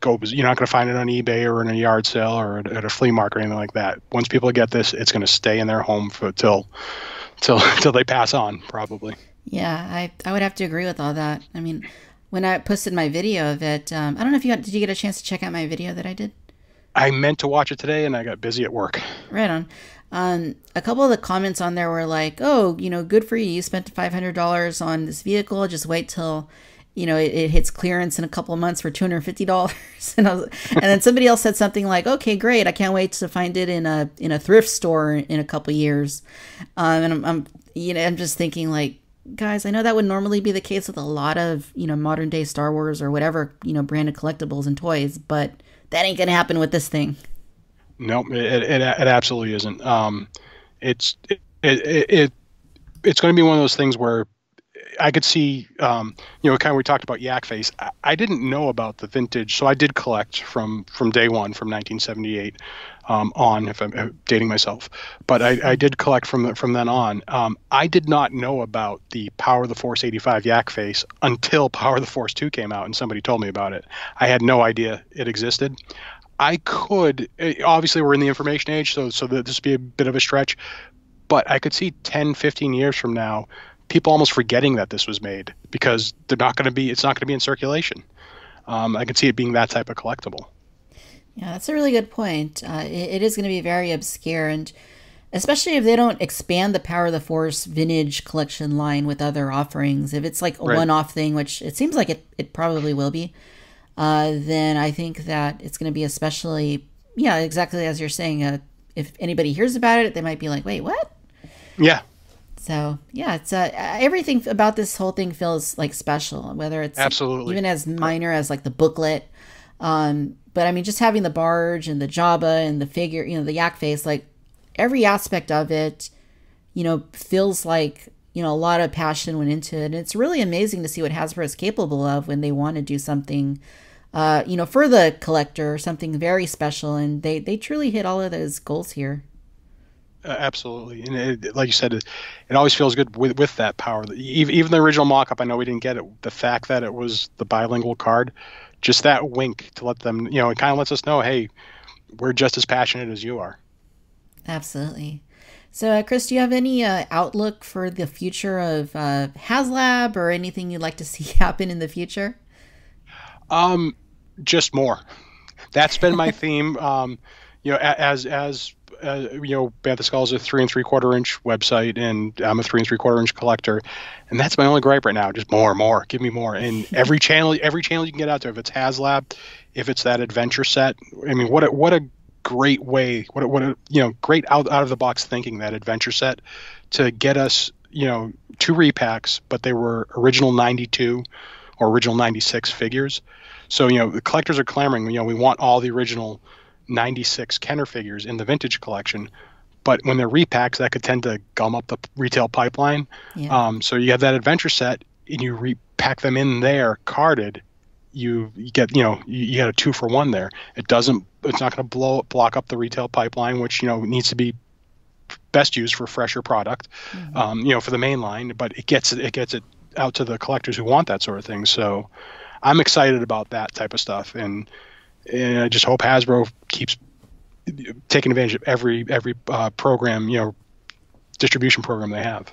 go. You're not going to find it on eBay or in a yard sale or at a flea market or anything like that. Once people get this, it's going to stay in their home till they pass on, probably. Yeah, I would have to agree with all that. I mean, when I posted my video of it, I don't know if did you get a chance to check out my video that I did? I meant to watch it today, and I got busy at work. Right on. A couple of the comments on there were like, oh, good for you. You spent $500 on this vehicle. Just wait till, it hits clearance in a couple of months for $250. And then somebody else said something like, okay, great. I can't wait to find it in a thrift store in a couple of years. And I'm just thinking like, guys, I know that would normally be the case with a lot of, modern day Star Wars or whatever, branded collectibles and toys, but that ain't going to happen with this thing. No, it absolutely isn't. It's going to be one of those things where I could see, kind of we talked about Yak Face. I didn't know about the vintage, so I did collect from day one, from 1978 on, if I'm dating myself. But I did collect from then on. I did not know about the Power of the Force 85 Yak Face until Power of the Force 2 came out, and somebody told me about it. I had no idea it existed. I could, obviously we're in the information age, so this would be a bit of a stretch, but I could see 10, 15 years from now, people almost forgetting that this was made because it's not going to be in circulation. I could see it being that type of collectible. Yeah, that's a really good point. It is going to be very obscure, and especially if they don't expand the Power of the Force vintage collection line with other offerings. If it's like a one-off thing, which it seems like it probably will be, then I think that it's going to be especially, exactly as you're saying. If anybody hears about it, they might be like, wait, what? Yeah. So, it's everything about this whole thing feels like special, whether it's absolutely even as minor as like the booklet. But I mean, just having the barge and the Jabba and the figure, the Yak Face, like every aspect of it, feels like, a lot of passion went into it. And it's really amazing to see what Hasbro is capable of when they want to do something for the collector, something very special. And they truly hit all of those goals here. Absolutely, and like you said, it always feels good with that power. Even the original mock-up, I know we didn't get it. The fact that it was the bilingual card, just that wink to let them, it kind of lets us know, hey, we're just as passionate as you are. Absolutely. So, Chris, do you have any outlook for the future of HasLab or anything you'd like to see happen in the future? Just more. That's been my theme. As Bantha Skull is a 3 3/4 inch website, and I'm a 3 3/4 inch collector, and that's my only gripe right now. Just more, give me more. And every channel you can get out there. If it's HasLab, if it's that adventure set, I mean, what a great way, what a great out of the box thinking, that adventure set, to get us 2 repacks, but they were original 92 or original 96 figures. So the collectors are clamoring. We want all the original 96 Kenner figures in the vintage collection, but when they're repacks, that could tend to gum up the retail pipeline. Yeah. So you have that adventure set, and you repack them in there carded. You get you get a 2-for-1 there. It's not going to block up the retail pipeline, which needs to be best used for fresher product, for the main line. But it gets it out to the collectors who want that sort of thing. So I'm excited about that type of stuff, and I just hope Hasbro keeps taking advantage of every program, distribution program they have.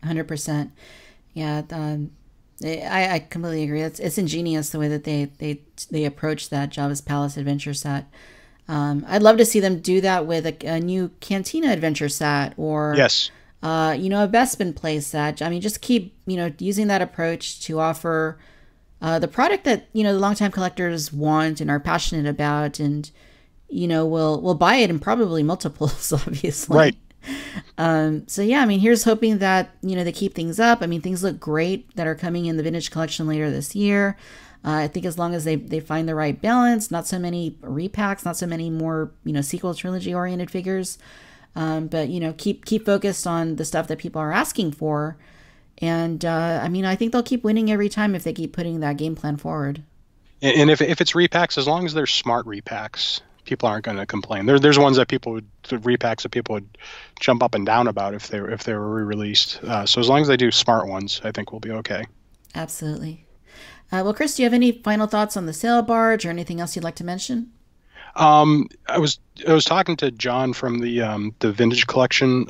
100%. Yeah, I completely agree. It's ingenious the way that they approach that Jabba's Palace adventure set. I'd love to see them do that with a new Cantina adventure set, or yes, a Bespin play set. I mean, just keep using that approach to offer the product that the longtime collectors want and are passionate about, and will buy it in probably multiples, obviously. Right. So yeah, I mean, here's hoping that they keep things up. I mean, things look great that are coming in the vintage collection later this year. I think as long as they find the right balance, not so many repacks, not so many more sequel trilogy oriented figures, but keep focused on the stuff that people are asking for. And I mean, I think they'll keep winning every time if they keep putting that game plan forward. And if it's repacks, as long as they're smart repacks, people aren't going to complain. There's ones that repacks that people would jump up and down about if they were re-released. So as long as they do smart ones, I think we'll be okay. Absolutely. Well, Chris, do you have any final thoughts on the sale barge or anything else you'd like to mention? I was talking to John from the Vintage Collection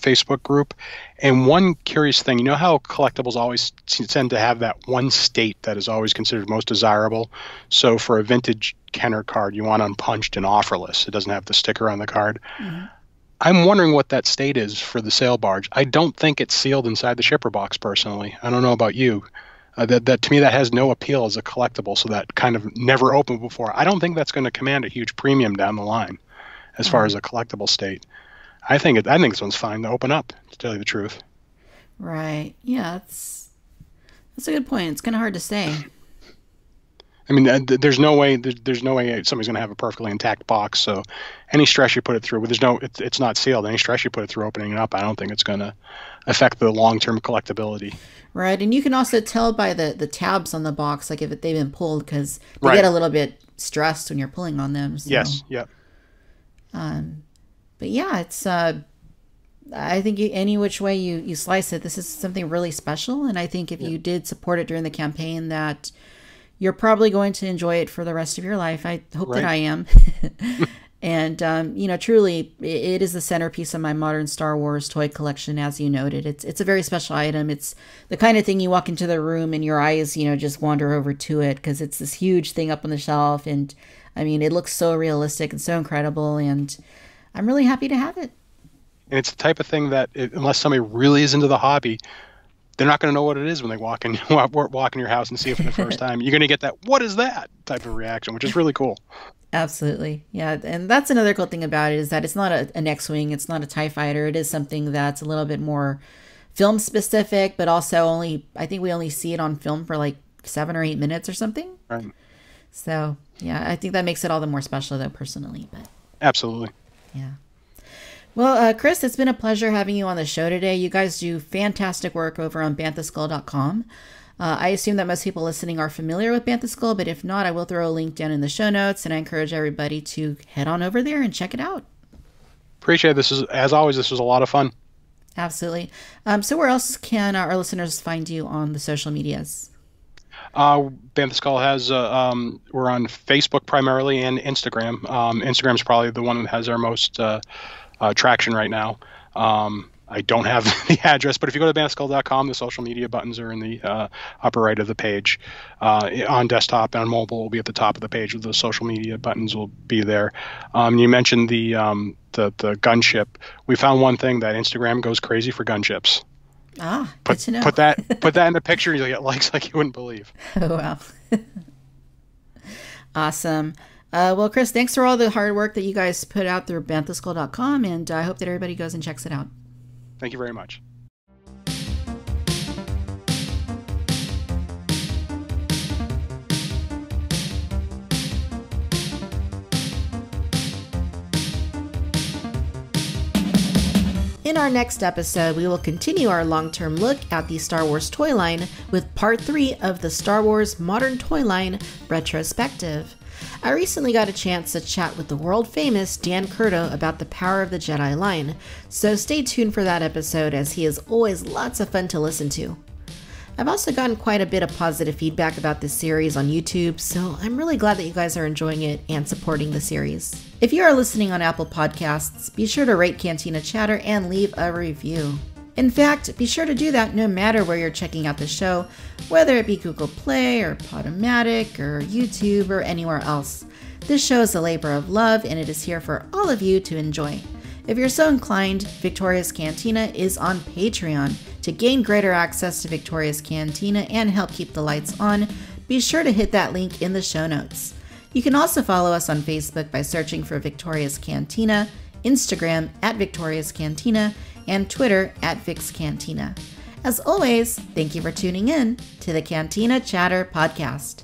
Facebook group, and one curious thing, how collectibles always tend to have that one state that is always considered most desirable. So for a vintage Kenner card, you want unpunched and offerless. It doesn't have the sticker on the card. Mm-hmm. I'm wondering what that state is for the sale barge. I don't think it's sealed inside the shipper box, personally. I don't know about you. That to me, that has no appeal as a collectible, so that kind of never opened before. I don't think that's going to command a huge premium down the line as far as a collectible state. I think this one's fine to open up, to tell you the truth. Right. Yeah, that's a good point. It's kind of hard to say. I mean, there's no way somebody's going to have a perfectly intact box. So any stress you put it through, it's not sealed. Any stress you put it through opening it up, I don't think it's going to affect the long-term collectability. Right, and you can also tell by the tabs on the box, like if they've been pulled, because they get a little bit stressed when you're pulling on them. So. Yes. Yep. But yeah, it's I think any which way you slice it, this is something really special, and I think if you did support it during the campaign, that you're probably going to enjoy it for the rest of your life. I hope that I am. And, truly, it is the centerpiece of my modern Star Wars toy collection, as you noted. It's a very special item. It's the kind of thing you walk into the room and your eyes, just wander over to it, because it's this huge thing up on the shelf. And, I mean, it looks so realistic and so incredible, and I'm really happy to have it. And it's the type of thing that, unless somebody really is into the hobby, they're not going to know what it is when they walk in your house and see it for the first time. You're going to get that, what is that type of reaction, which is really cool. Absolutely. Yeah. And that's another cool thing about it, is that it's not an X-Wing. It's not a TIE fighter. It is something that's a little bit more film specific, but also I think we only see it on film for like 7 or 8 minutes or something. Right. So yeah, I think that makes it all the more special though, personally, but. Absolutely. Yeah. Well, Chris, it's been a pleasure having you on the show today. You guys do fantastic work over on banthaskull.com. I assume that most people listening are familiar with Bantha Skull, but if not, I will throw a link down in the show notes, and I encourage everybody to head on over there and check it out. Appreciate it. This is, as always, this was a lot of fun. Absolutely. So where else can our listeners find you on the social medias? Bantha Skull has, we're on Facebook primarily and Instagram. Instagram's probably the one that has our most traction right now. I don't have the address, but if you go to banthaskull.com, the social media buttons are in the upper right of the page. On desktop and on mobile, will be at the top of the page. The social media buttons will be there. You mentioned the gunship. We found one thing, that Instagram goes crazy for gunships. Good to know. Put that in the picture, you'll get likes like you wouldn't believe. Oh, wow. Awesome. Well, Chris, thanks for all the hard work that you guys put out through banthaskull.com, and I hope that everybody goes and checks it out. Thank you very much. In our next episode, we will continue our long-term look at the Star Wars toy line with part 3 of the Star Wars Modern Toy Line Retrospective. I recently got a chance to chat with the world-famous Dan Curto about the Power of the Jedi line, so stay tuned for that episode, as he is always lots of fun to listen to. I've also gotten quite a bit of positive feedback about this series on YouTube, so I'm really glad that you guys are enjoying it and supporting the series. If you are listening on Apple Podcasts, be sure to rate Cantina Chatter and leave a review. In fact, be sure to do that no matter where you're checking out the show, whether it be Google Play or Podomatic or YouTube or anywhere else. This show is a labor of love, and it is here for all of you to enjoy. If you're so inclined, Victoria's Cantina is on Patreon. To gain greater access to Victoria's Cantina and help keep the lights on, be sure to hit that link in the show notes. You can also follow us on Facebook by searching for Victoria's Cantina, Instagram at Victoria's Cantina, and Twitter at Vic's Cantina. As always, thank you for tuning in to the Cantina Chatter podcast.